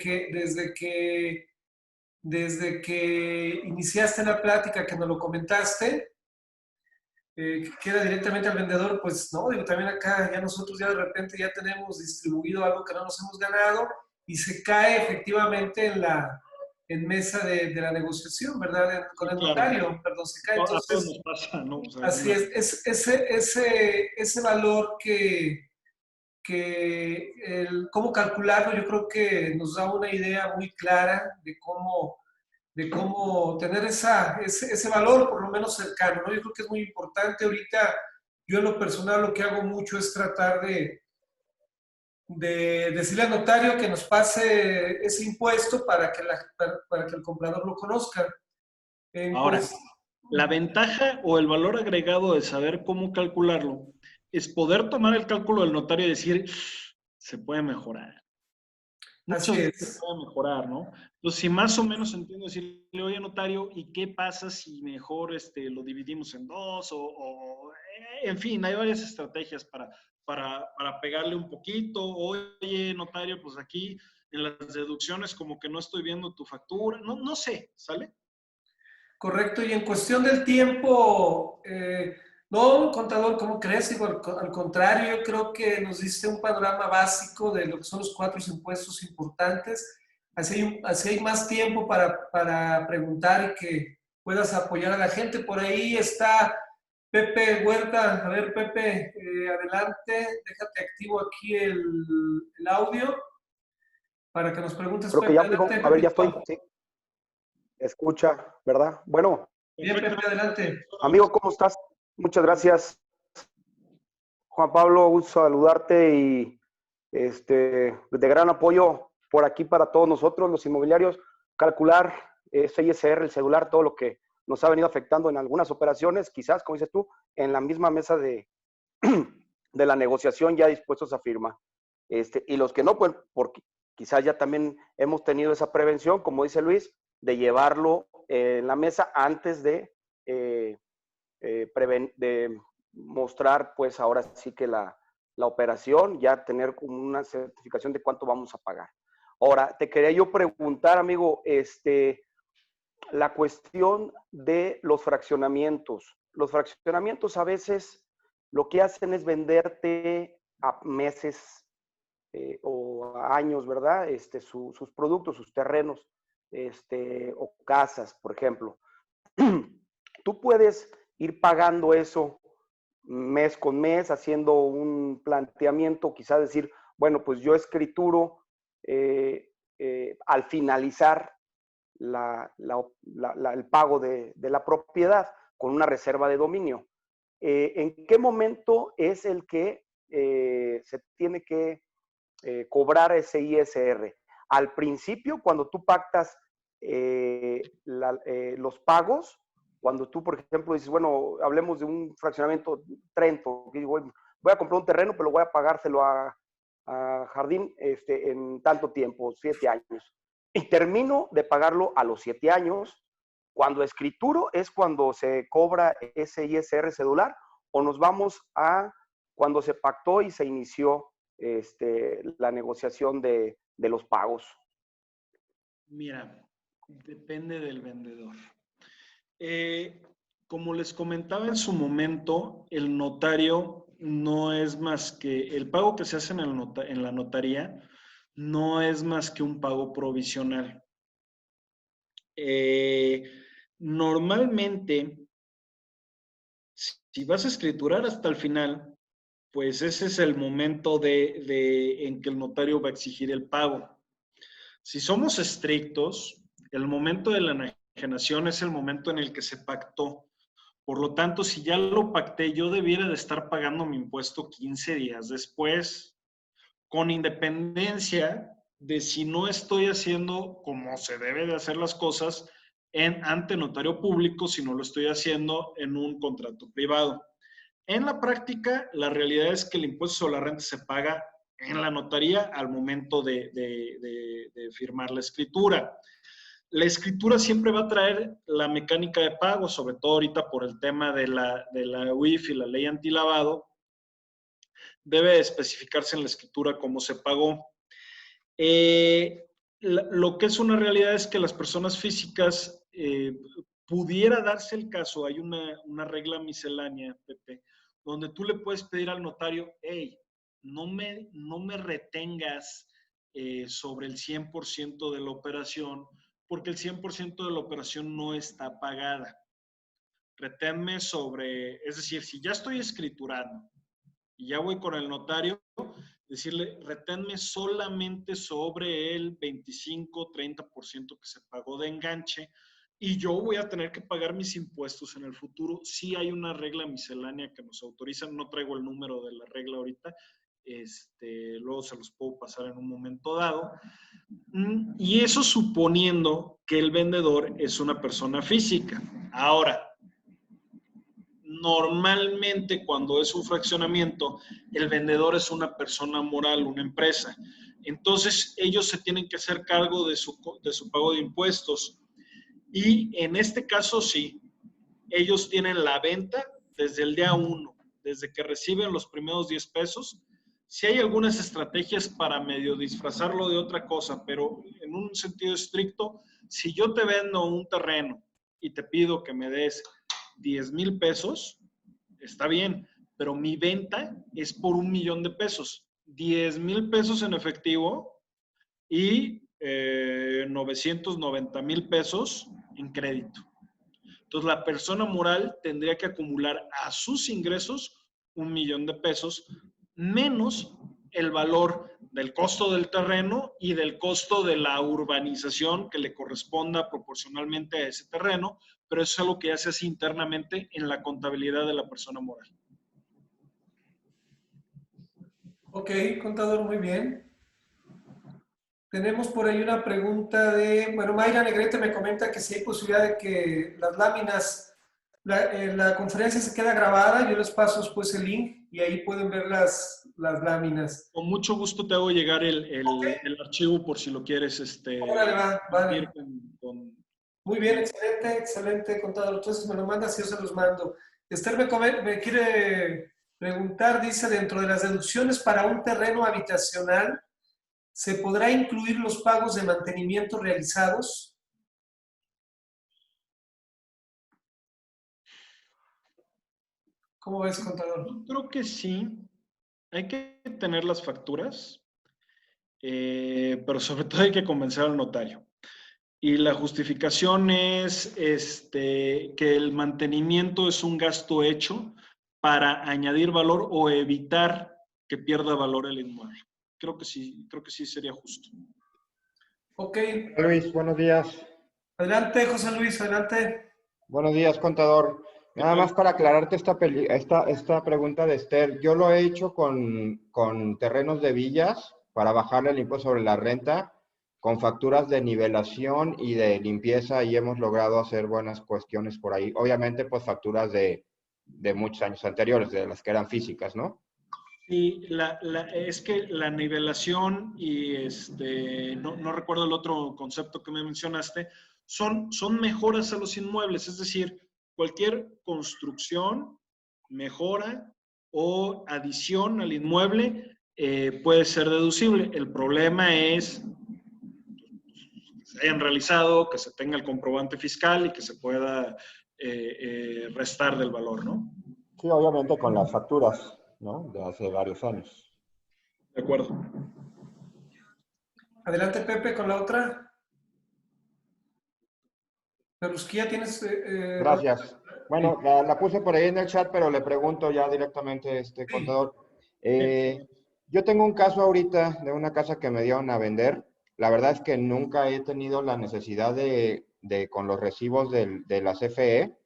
que iniciaste la plática, que nos lo comentaste, que queda directamente al vendedor, pues no, digo, también acá ya nosotros ya de repente ya tenemos distribuido algo que no nos hemos ganado y se cae efectivamente en mesa de la negociación, ¿verdad? Con Sí, el claro. notario, perdón, se cae. A todos Entonces, nos pasa, ¿no? O sea, es así una... es ese valor cómo calcularlo, yo creo que nos da una idea muy clara de cómo tener ese valor por lo menos cercano, ¿no? Yo creo que es muy importante ahorita, yo en lo personal lo que hago mucho es tratar de decirle al notario que nos pase ese impuesto para que el comprador lo conozca. En Ahora, cuest- la ventaja o el valor agregado de saber cómo calcularlo es poder tomar el cálculo del notario y decir, se puede mejorar. Así Muchas veces se es. puede mejorar, ¿no? Entonces, si más o menos entiendo decirle, oye, notario, ¿y qué pasa si mejor lo dividimos en dos? En fin, hay varias estrategias para pegarle un poquito. Oye, notario, pues aquí en las deducciones como que no estoy viendo tu factura. No, no sé, ¿sale? Correcto, y en cuestión del tiempo, no, contador, ¿cómo crees? Digo, al contrario, yo creo que nos diste un panorama básico de lo que son los 4 impuestos importantes. Así hay más tiempo para preguntar y que puedas apoyar a la gente. Por ahí está Pepe Huerta. A ver, Pepe, adelante, déjate activo aquí el audio para que nos preguntes, Creo que Pepe. ya, amigo. Adelante, A ver, ya estoy. Pepito. Sí, escucha, ¿verdad? Bueno, Bien, Pepe, Perfectamente. adelante. amigo, ¿cómo estás? Muchas gracias, Juan Pablo. Gusto saludarte y de gran apoyo por aquí para todos nosotros, los inmobiliarios. Calcular CISR, el celular, todo lo que nos ha venido afectando en algunas operaciones, quizás, como dices tú, en la misma mesa de la negociación ya dispuestos a firma. Y los que no, pues, porque quizás ya también hemos tenido esa prevención, como dice Luis, de llevarlo en la mesa antes de mostrar, pues, ahora sí que la operación, ya tener una certificación de cuánto vamos a pagar. Ahora, te quería yo preguntar, amigo, la cuestión de los fraccionamientos. Los fraccionamientos a veces lo que hacen es venderte a meses o a años, ¿verdad? Sus productos, sus terrenos, o casas, por ejemplo. Tú puedes ir pagando eso mes con mes, haciendo un planteamiento, quizás decir, bueno, pues yo escrituro al finalizar el pago de la propiedad con una reserva de dominio. ¿En qué momento es el que se tiene que cobrar ese ISR? Al principio, cuando tú pactas los pagos, cuando tú, por ejemplo, dices, bueno, hablemos de un fraccionamiento Trento, que digo, voy a comprar un terreno, pero voy a pagárselo a Jardín en tanto tiempo, 7 años. Y termino de pagarlo a los 7 años. Cuando escrituro es cuando se cobra ese ISR cedular, o nos vamos a cuando se pactó y se inició la negociación de los pagos. Mira, depende del vendedor. Como les comentaba en su momento, el notario no es más que el pago que se hace en la notaría, no es más que un pago provisional. Normalmente, si vas a escriturar hasta el final, pues ese es el momento en que el notario va a exigir el pago. Si somos estrictos, el momento de la enajenación es el momento en el que se pactó. Por lo tanto, si ya lo pacté, yo debiera de estar pagando mi impuesto 15 días después, con independencia de si no estoy haciendo como se debe de hacer las cosas ante notario público, si no lo estoy haciendo en un contrato privado. En la práctica, la realidad es que el impuesto sobre la renta se paga en la notaría al momento de firmar la escritura. La escritura siempre va a traer la mecánica de pago, sobre todo ahorita por el tema de la UIF y la ley antilavado. Debe especificarse en la escritura cómo se pagó. Lo que es una realidad es que las personas físicas pudiera darse el caso, hay una regla miscelánea, Pepe, donde tú le puedes pedir al notario, hey, no me retengas sobre el 100% de la operación, porque el 100% de la operación no está pagada. Reténme sobre, es decir, si ya estoy escriturando y ya voy con el notario, decirle, reténme solamente sobre el 25-30% que se pagó de enganche y yo voy a tener que pagar mis impuestos en el futuro. Sí hay una regla miscelánea que nos autoriza, no traigo el número de la regla ahorita, luego se los puedo pasar en un momento dado. Y eso suponiendo que el vendedor es una persona física. Ahora, normalmente cuando es un fraccionamiento, el vendedor es una persona moral, una empresa. Entonces, ellos se tienen que hacer cargo de su pago de impuestos. Y en este caso, sí, ellos tienen la venta desde el día 1, desde que reciben los primeros 10 pesos. Sí hay algunas estrategias para medio disfrazarlo de otra cosa, pero en un sentido estricto, si yo te vendo un terreno y te pido que me des 10,000 pesos, está bien, pero mi venta es por 1,000,000 de pesos. 10,000 pesos en efectivo y 990,000 pesos en crédito. Entonces, la persona moral tendría que acumular a sus ingresos 1,000,000 de pesos, menos el valor del costo del terreno y del costo de la urbanización que le corresponda proporcionalmente a ese terreno, pero eso es algo que ya se hace internamente en la contabilidad de la persona moral. Ok, contador, muy bien. Tenemos por ahí una pregunta de, bueno, Mayra Negrete me comenta que si hay posibilidad de que las láminas, la conferencia se queda grabada, yo les paso después el link y ahí pueden ver las láminas. Con mucho gusto te hago llegar el archivo por si lo quieres Órale, va, compartir vale. con... Muy bien, excelente, excelente, contador. Entonces me lo mandas y yo se los mando. Esther me quiere preguntar, dice, dentro de las deducciones para un terreno habitacional, ¿se podrá incluir los pagos de mantenimiento realizados? ¿Cómo ves, contador? Yo creo que sí. Hay que tener las facturas, pero sobre todo hay que convencer al notario. Y la justificación es que el mantenimiento es un gasto hecho para añadir valor o evitar que pierda valor el inmueble. Creo que sí sería justo. Ok. Luis, buenos días. Adelante, José Luis, adelante. Buenos días, contador. Nada más para aclararte esta pregunta de Esther. Yo lo he hecho con terrenos de villas para bajarle el impuesto sobre la renta, con facturas de nivelación y de limpieza, y hemos logrado hacer buenas cuestiones por ahí. Obviamente, pues facturas de muchos años anteriores, de las que eran físicas, ¿no? Sí, es que la nivelación y no recuerdo el otro concepto que me mencionaste, son mejoras a los inmuebles, es decir, cualquier construcción, mejora o adición al inmueble puede ser deducible. El problema es que se hayan realizado, que se tenga el comprobante fiscal y que se pueda restar del valor, ¿no? Sí, obviamente con las facturas, ¿no? De hace varios años. De acuerdo. Adelante, Pepe, con la otra. Perusquía, ¿tienes? Gracias. Bueno, Sí. la puse por ahí en el chat, pero le pregunto ya directamente, contador. Yo tengo un caso ahorita de una casa que me dieron a vender. La verdad es que nunca he tenido la necesidad de con los recibos de la CFE,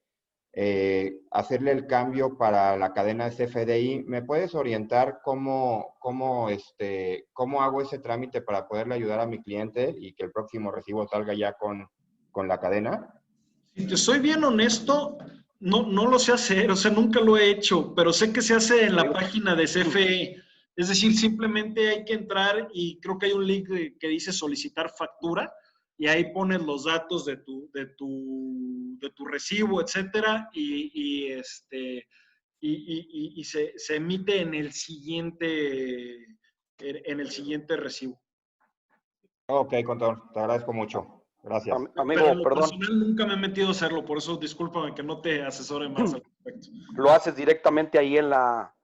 hacerle el cambio para la cadena de CFDI. ¿Me puedes orientar cómo hago ese trámite para poderle ayudar a mi cliente y que el próximo recibo salga ya con la cadena? Si te soy bien honesto, no lo sé hacer, o sea, nunca lo he hecho, pero sé que se hace en la página de CFE. Es decir, simplemente hay que entrar y creo que hay un link que dice solicitar factura y ahí pones los datos de tu recibo, etcétera, y se emite en el siguiente recibo. Ok, contador, te agradezco mucho. Gracias. Amigo, Pero en lo perdón, personal nunca me he metido a hacerlo, por eso discúlpame que no te asesore más al respecto. lo haces directamente ahí en la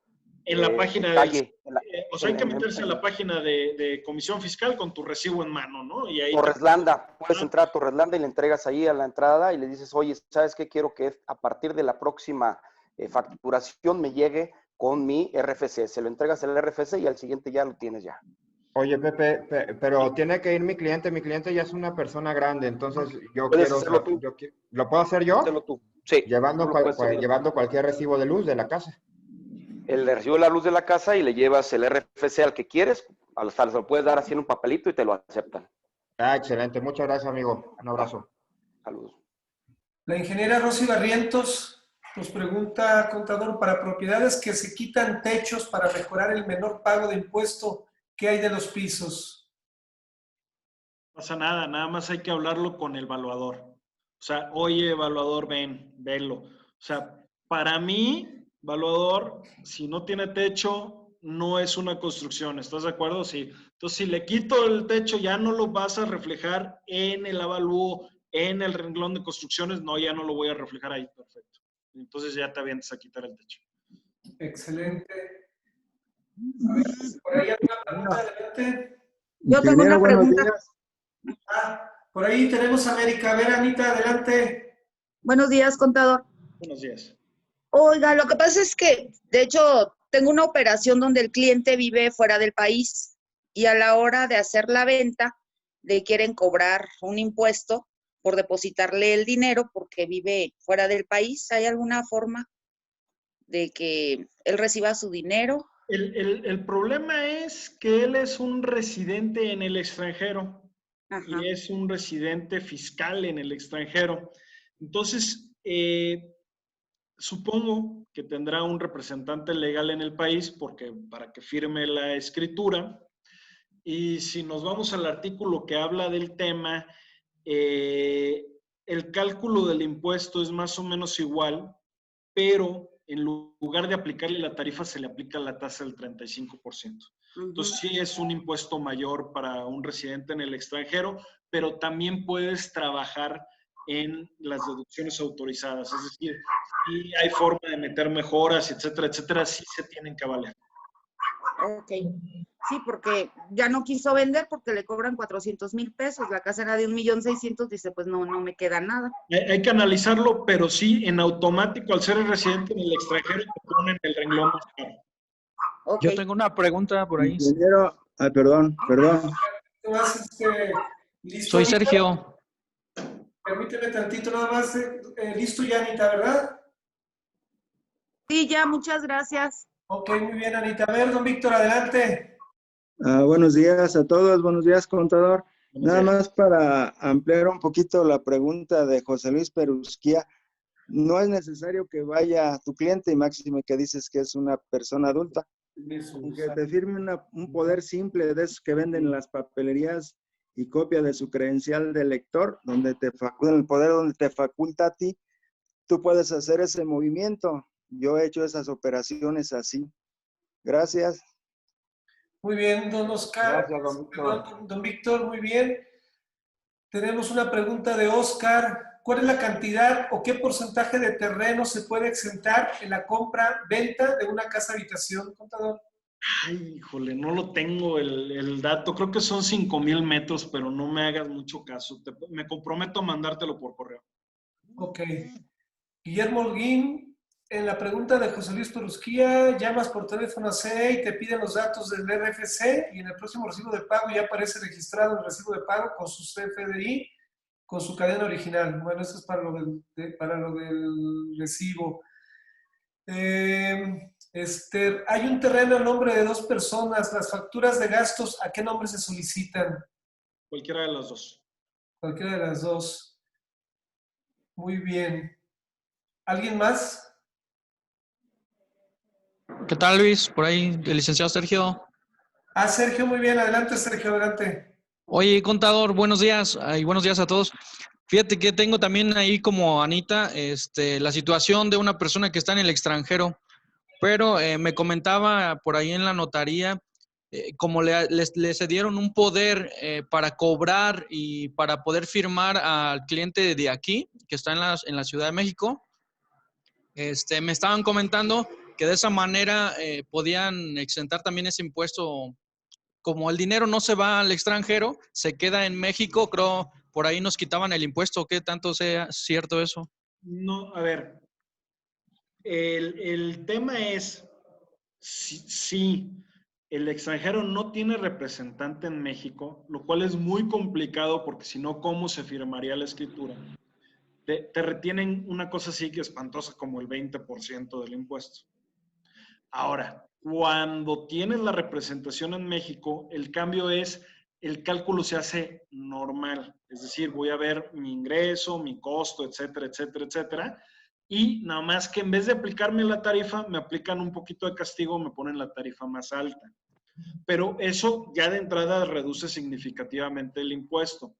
En la página del, calle, o sea, hay que meterse a la página de Comisión Fiscal con tu recibo en mano, ¿no? Y ahí Torreslanda. Puedes entrar a Torreslanda y le entregas ahí a la entrada y le dices, oye, ¿sabes qué? Quiero que a partir de la próxima facturación me llegue con mi RFC. Se lo entregas el RFC y al siguiente ya lo tienes ya. Oye, Pepe, pero tiene que ir mi cliente ya es una persona grande, entonces yo Puedes quiero, hacerlo tú. ¿lo puedo hacer yo? Hazlo tú. Sí. Llevando, tú lo puedes hacer. llevando cualquier recibo de luz de la casa. El recibo de la luz de la casa y le llevas el RFC al que quieres, hasta se lo puedes dar así en un papelito y te lo aceptan. Ah, excelente. Muchas gracias, amigo. Un abrazo. Saludos. La ingeniera Rosy Barrientos nos pregunta, contador, para propiedades que se quitan techos para mejorar el menor pago de impuesto, ¿qué hay de los pisos? no pasa nada, nada más hay que hablarlo con el evaluador. O sea, oye, evaluador, velo. O sea, para mí, evaluador, si no tiene techo, no es una construcción, ¿estás de acuerdo? Sí. Entonces, si le quito el techo, ya no lo vas a reflejar en el avalúo, en el renglón de construcciones, no, ya no lo voy a reflejar ahí, perfecto. Entonces ya te avientas a quitar el techo. Excelente. A ver, por ahí hay una pregunta, adelante. Yo tengo una pregunta. Por ahí tenemos a América. A ver, Anita, adelante. Buenos días, contador. Buenos días. Oiga, lo que pasa es que, de hecho, tengo una operación donde el cliente vive fuera del país y a la hora de hacer la venta le quieren cobrar un impuesto por depositarle el dinero porque vive fuera del país. ¿Hay alguna forma de que él reciba su dinero? El problema es que él es un residente en el extranjero. Ajá. Y es un residente fiscal en el extranjero. Entonces, supongo que tendrá un representante legal en el país para que firme la escritura. Y si nos vamos al artículo que habla del tema, el cálculo del impuesto es más o menos igual, pero en lugar de aplicarle la tarifa, se le aplica la tasa del 35%. Entonces, sí es un impuesto mayor para un residente en el extranjero, pero también puedes trabajar en las deducciones autorizadas. Es decir, si hay forma de meter mejoras, etcétera, sí se tienen que valer. Ok. Sí, porque ya no quiso vender porque le cobran 400,000 pesos. La casa era de 1,600,000, dice, pues no me queda nada. Hay que analizarlo, pero sí, en automático, al ser el residente en el extranjero, te ponen el renglón más caro. Okay. Yo tengo una pregunta por ahí. Ingeniero, perdón. ¿Listo, Soy Anita? Sergio. Permíteme tantito nada más. ¿Listo ya, Anita, verdad? Sí, ya, muchas gracias. Ok, muy bien, Anita. A ver, don Víctor, adelante. Buenos días a todos, buenos días, contador. Buenos Nada días. más para ampliar un poquito la pregunta de José Luis Perusquía. No es necesario que vaya tu cliente, y máxime que dices que es una persona adulta, que te firme un poder simple de esos que venden en las papelerías y copia de su credencial de lector, donde te faculta el poder, donde te faculta a ti, tú puedes hacer ese movimiento. Yo he hecho esas operaciones así. Gracias. Muy bien, don Oscar. Gracias, don Víctor. Perdón, don Víctor, muy bien. Tenemos una pregunta de Oscar. ¿Cuál es la cantidad o qué porcentaje de terreno se puede exentar en la compra-venta de una casa-habitación, contador? Ay, híjole, no lo tengo el dato. Creo que son 5,000 metros, pero no me hagas mucho caso. Me comprometo a mandártelo por correo. Ok. Guillermo Holguín, en la pregunta de José Luis Perusquía, llamas por teléfono a CE y te piden los datos del RFC y en el próximo recibo de pago ya aparece registrado el recibo de pago con su CFDI, con su cadena original. Bueno, eso es para lo del recibo. Hay un terreno a nombre de 2 personas. Las facturas de gastos, ¿a qué nombre se solicitan? Cualquiera de las dos. Cualquiera de las dos. Muy bien. ¿Alguien más? ¿Qué tal, Luis? Por ahí, el licenciado Sergio. Sergio, muy bien. Adelante, Sergio, adelante. Oye, contador, buenos días y buenos días a todos. Fíjate que tengo también ahí como Anita, la situación de una persona que está en el extranjero, pero me comentaba por ahí en la notaría como le cedieron un poder para cobrar y para poder firmar al cliente de aquí, que está en la Ciudad de México, me estaban comentando que de esa manera podían exentar también ese impuesto. Como el dinero no se va al extranjero, se queda en México, creo, por ahí nos quitaban el impuesto. ¿Qué tanto sea cierto eso? No, a ver, el tema es, si el extranjero no tiene representante en México, lo cual es muy complicado porque si no, ¿cómo se firmaría la escritura? Te retienen una cosa así que espantosa como el 20% del impuesto. Ahora, cuando tienes la representación en México, el cambio es, el cálculo se hace normal. Es decir, voy a ver mi ingreso, mi costo, etcétera, etcétera, etcétera. Y nada más que en vez de aplicarme la tarifa, me aplican un poquito de castigo, me ponen la tarifa más alta. Pero eso ya de entrada reduce significativamente el impuesto.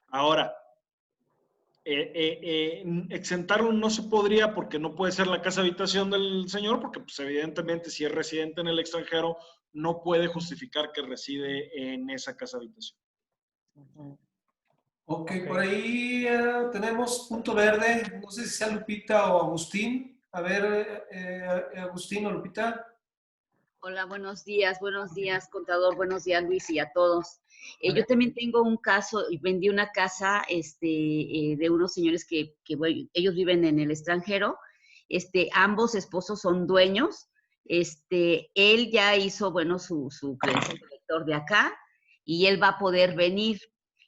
Ahora, exentarlo no se podría porque no puede ser la casa habitación del señor, porque pues, evidentemente si es residente en el extranjero, no puede justificar que reside en esa casa habitación. Ok, por ahí tenemos punto verde. No sé si sea Lupita o Agustín. A ver, Agustín o Lupita. Hola, buenos días, contador, buenos días, Luis, y a todos. Yo también tengo un caso, y vendí una casa de unos señores bueno, ellos viven en el extranjero. Ambos esposos son dueños. Él ya hizo, bueno, su credencial de lector de acá, y él va a poder venir.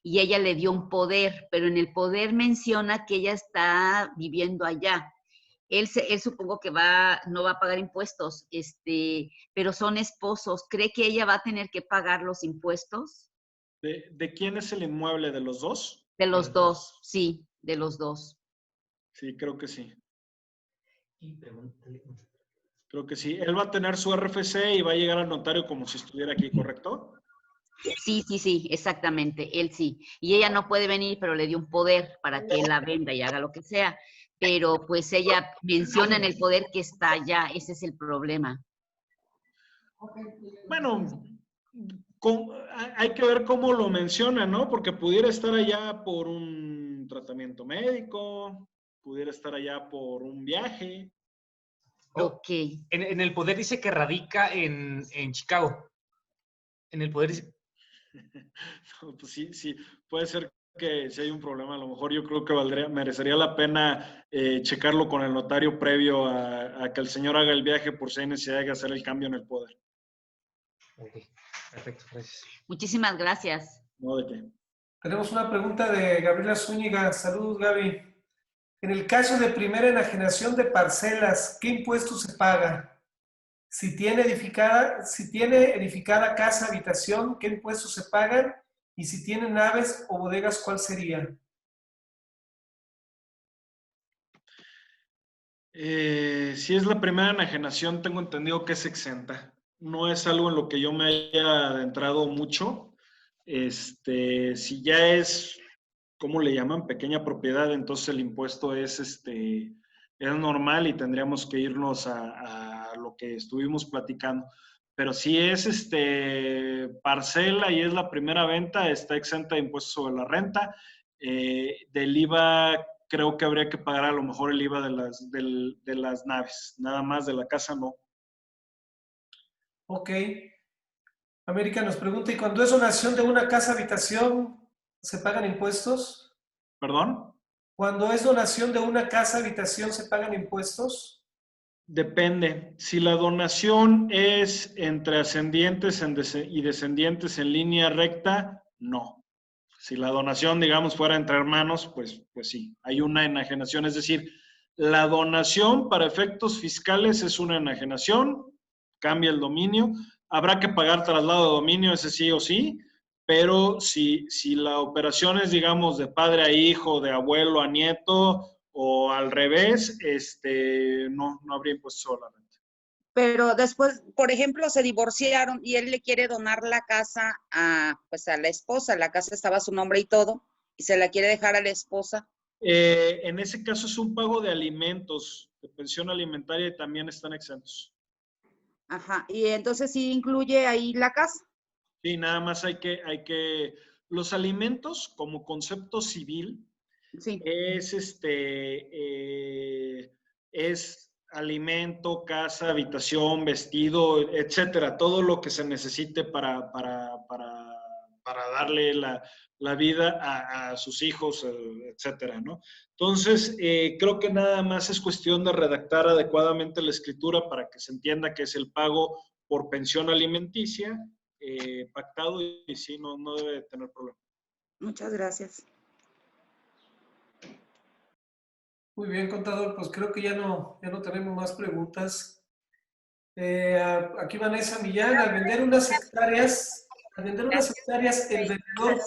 Y ella le dio un poder, pero en el poder menciona que ella está viviendo allá. Él supongo que no va a pagar impuestos, pero son esposos. ¿Cree que ella va a tener que pagar los impuestos? ¿De quién es el inmueble? ¿De los dos? De los dos, sí, de los dos. Sí, creo que sí. Creo que sí. Él va a tener su RFC y va a llegar al notario como si estuviera aquí, ¿correcto? Sí, exactamente, él sí. Y ella no puede venir, pero le dio un poder para que él la venda y haga lo que sea. Pero pues ella menciona en el poder que está allá, ese es el problema. Bueno, hay que ver cómo lo menciona, ¿no? Porque pudiera estar allá por un tratamiento médico, pudiera estar allá por un viaje. Ok. En el poder dice que radica en Chicago. En el poder dice... No, pues sí, puede ser que si hay un problema, a lo mejor yo creo que merecería la pena checarlo con el notario previo a que el señor haga el viaje por si hay necesidad de hacer el cambio en el poder. Ok, perfecto, gracias. Muchísimas gracias. No, ¿de qué? Tenemos una pregunta de Gabriela Zúñiga. Saludos, Gaby. En el caso de primera enajenación de parcelas, ¿qué impuesto se paga? Si tiene edificada casa, habitación, ¿qué impuestos se pagan? Y si tiene naves o bodegas, ¿cuál sería? Si es la primera enajenación, tengo entendido que es exenta. No es algo en lo que yo me haya adentrado mucho. Si ya es, ¿cómo le llaman? Pequeña propiedad, entonces el impuesto es normal y tendríamos que irnos a lo que estuvimos platicando. Pero si es parcela y es la primera venta, está exenta de impuestos sobre la renta. Del IVA, creo que habría que pagar a lo mejor el IVA de las naves, nada más de la casa no. Ok. América nos pregunta, ¿y cuando es donación de una casa habitación, se pagan impuestos? ¿Perdón? Cuando es donación de una casa habitación, ¿se pagan impuestos? Depende. Si la donación es entre ascendientes y descendientes en línea recta, no. Si la donación, digamos, fuera entre hermanos, pues sí, hay una enajenación. Es decir, la donación para efectos fiscales es una enajenación, cambia el dominio. Habrá que pagar traslado de dominio, ese sí o sí, pero si la operación es, digamos, de padre a hijo, de abuelo a nieto, o al revés, no habría impuesto sobre la renta. Pero después, por ejemplo, se divorciaron y él le quiere donar la casa pues a la esposa. La casa estaba a su nombre y todo, y se la quiere dejar a la esposa. En ese caso es un pago de alimentos, de pensión alimentaria y también están exentos. Ajá, y entonces sí incluye ahí la casa. Sí, nada más los alimentos como concepto civil Sí. es alimento, casa, habitación, vestido, etcétera, todo lo que se necesite para darle la vida a sus hijos, etcétera, ¿no? Entonces, creo que nada más es cuestión de redactar adecuadamente la escritura para que se entienda que es el pago por pensión alimenticia pactado y sí, no debe tener problema. Muchas gracias. Muy bien, contador, pues creo que ya no tenemos más preguntas. Aquí Vanessa Millán, al vender unas hectáreas, el vendedor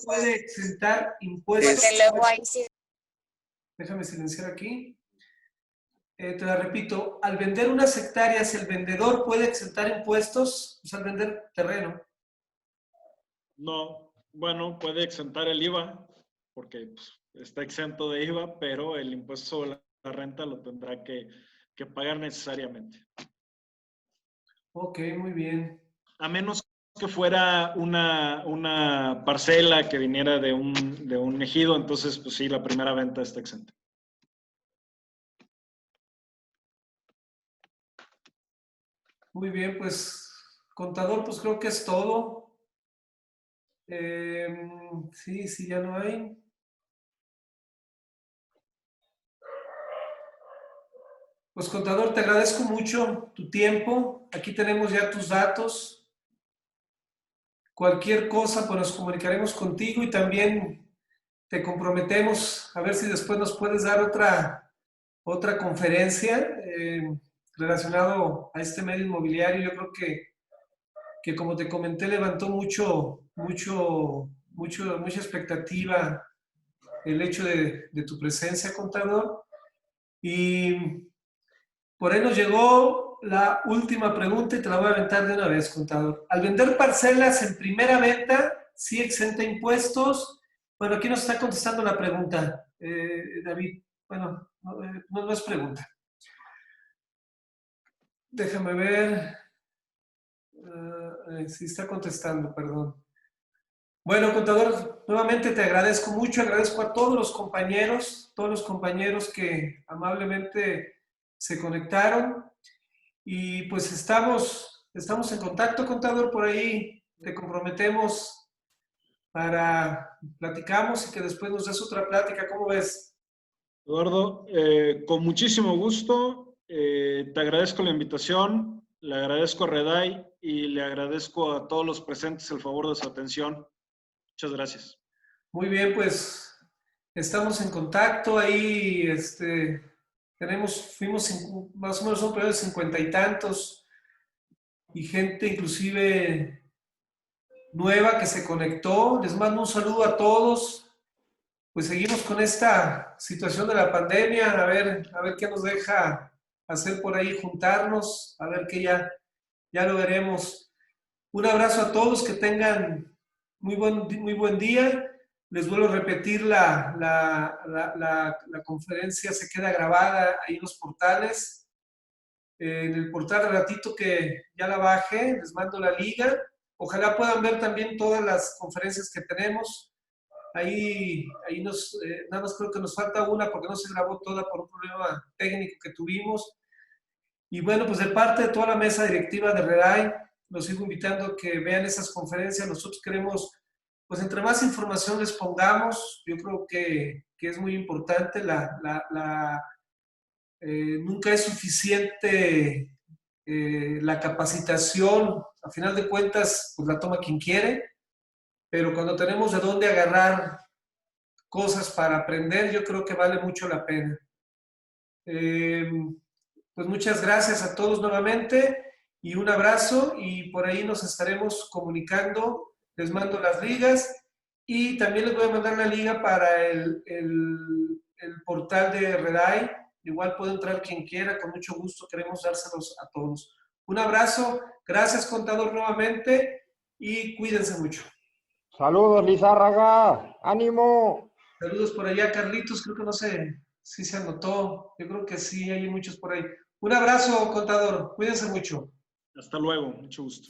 puede exentar impuestos. Déjame silenciar aquí. Te la repito, al vender unas hectáreas, el vendedor puede exentar impuestos, pues al vender terreno. No, bueno, puede exentar el IVA, porque pues, está exento de IVA, pero el impuesto sobre la renta lo tendrá que pagar necesariamente. Ok, muy bien. A menos que fuera una parcela que viniera de un ejido, entonces, pues sí, la primera venta está exenta. Muy bien, pues, contador, pues creo que es todo. Sí, ya no hay. Pues, contador, te agradezco mucho tu tiempo. Aquí tenemos ya tus datos. Cualquier cosa, pues nos comunicaremos contigo y también te comprometemos a ver si después nos puedes dar otra conferencia relacionado a este medio inmobiliario. Yo creo que como te comenté, levantó mucha expectativa el hecho de tu presencia, contador. Y por ahí nos llegó la última pregunta y te la voy a aventar de una vez, contador. Al vender parcelas en primera venta, ¿sí exenta impuestos? Bueno, aquí nos está contestando la pregunta, David. Bueno, no es pregunta. Déjame ver. Sí está contestando, perdón. Bueno, contador, nuevamente te agradezco mucho, agradezco a todos los compañeros que amablemente se conectaron y pues estamos en contacto, contador, por ahí te comprometemos para platicamos y que después nos des otra plática, ¿cómo ves? Eduardo, con muchísimo gusto, te agradezco la invitación, le agradezco a Reday y le agradezco a todos los presentes el favor de su atención. Muchas gracias. Muy bien, pues estamos en contacto ahí, fuimos más o menos un periodo de 50 y tantos y gente inclusive nueva que se conectó. Les mando un saludo a todos. Pues seguimos con esta situación de la pandemia, a ver qué nos deja hacer por ahí, juntarnos, a ver qué ya lo veremos. Un abrazo a todos, que tengan muy buen día. Les vuelvo a repetir, la conferencia se queda grabada ahí en los portales. En el portal de ratito que ya la bajé, les mando la liga. Ojalá puedan ver también todas las conferencias que tenemos. Ahí nada más creo que nos falta una porque no se grabó toda por un problema técnico que tuvimos. Y bueno, pues de parte de toda la mesa directiva de Reday, los sigo invitando a que vean esas conferencias. Nosotros queremos, pues entre más información les pongamos, yo creo que es muy importante. Nunca es suficiente la capacitación. A final de cuentas, pues la toma quien quiere, pero cuando tenemos de dónde agarrar cosas para aprender, yo creo que vale mucho la pena. Pues muchas gracias a todos nuevamente y un abrazo, y por ahí nos estaremos comunicando. Les mando las ligas y también les voy a mandar la liga para el portal de Reday. Igual puede entrar quien quiera, con mucho gusto queremos dárselos a todos. Un abrazo, gracias contador nuevamente y cuídense mucho. Saludos, Lizárraga, ánimo. Saludos por allá, Carlitos, creo que no sé si se anotó, yo creo que sí, hay muchos por ahí. Un abrazo, contador, cuídense mucho. Hasta luego, mucho gusto.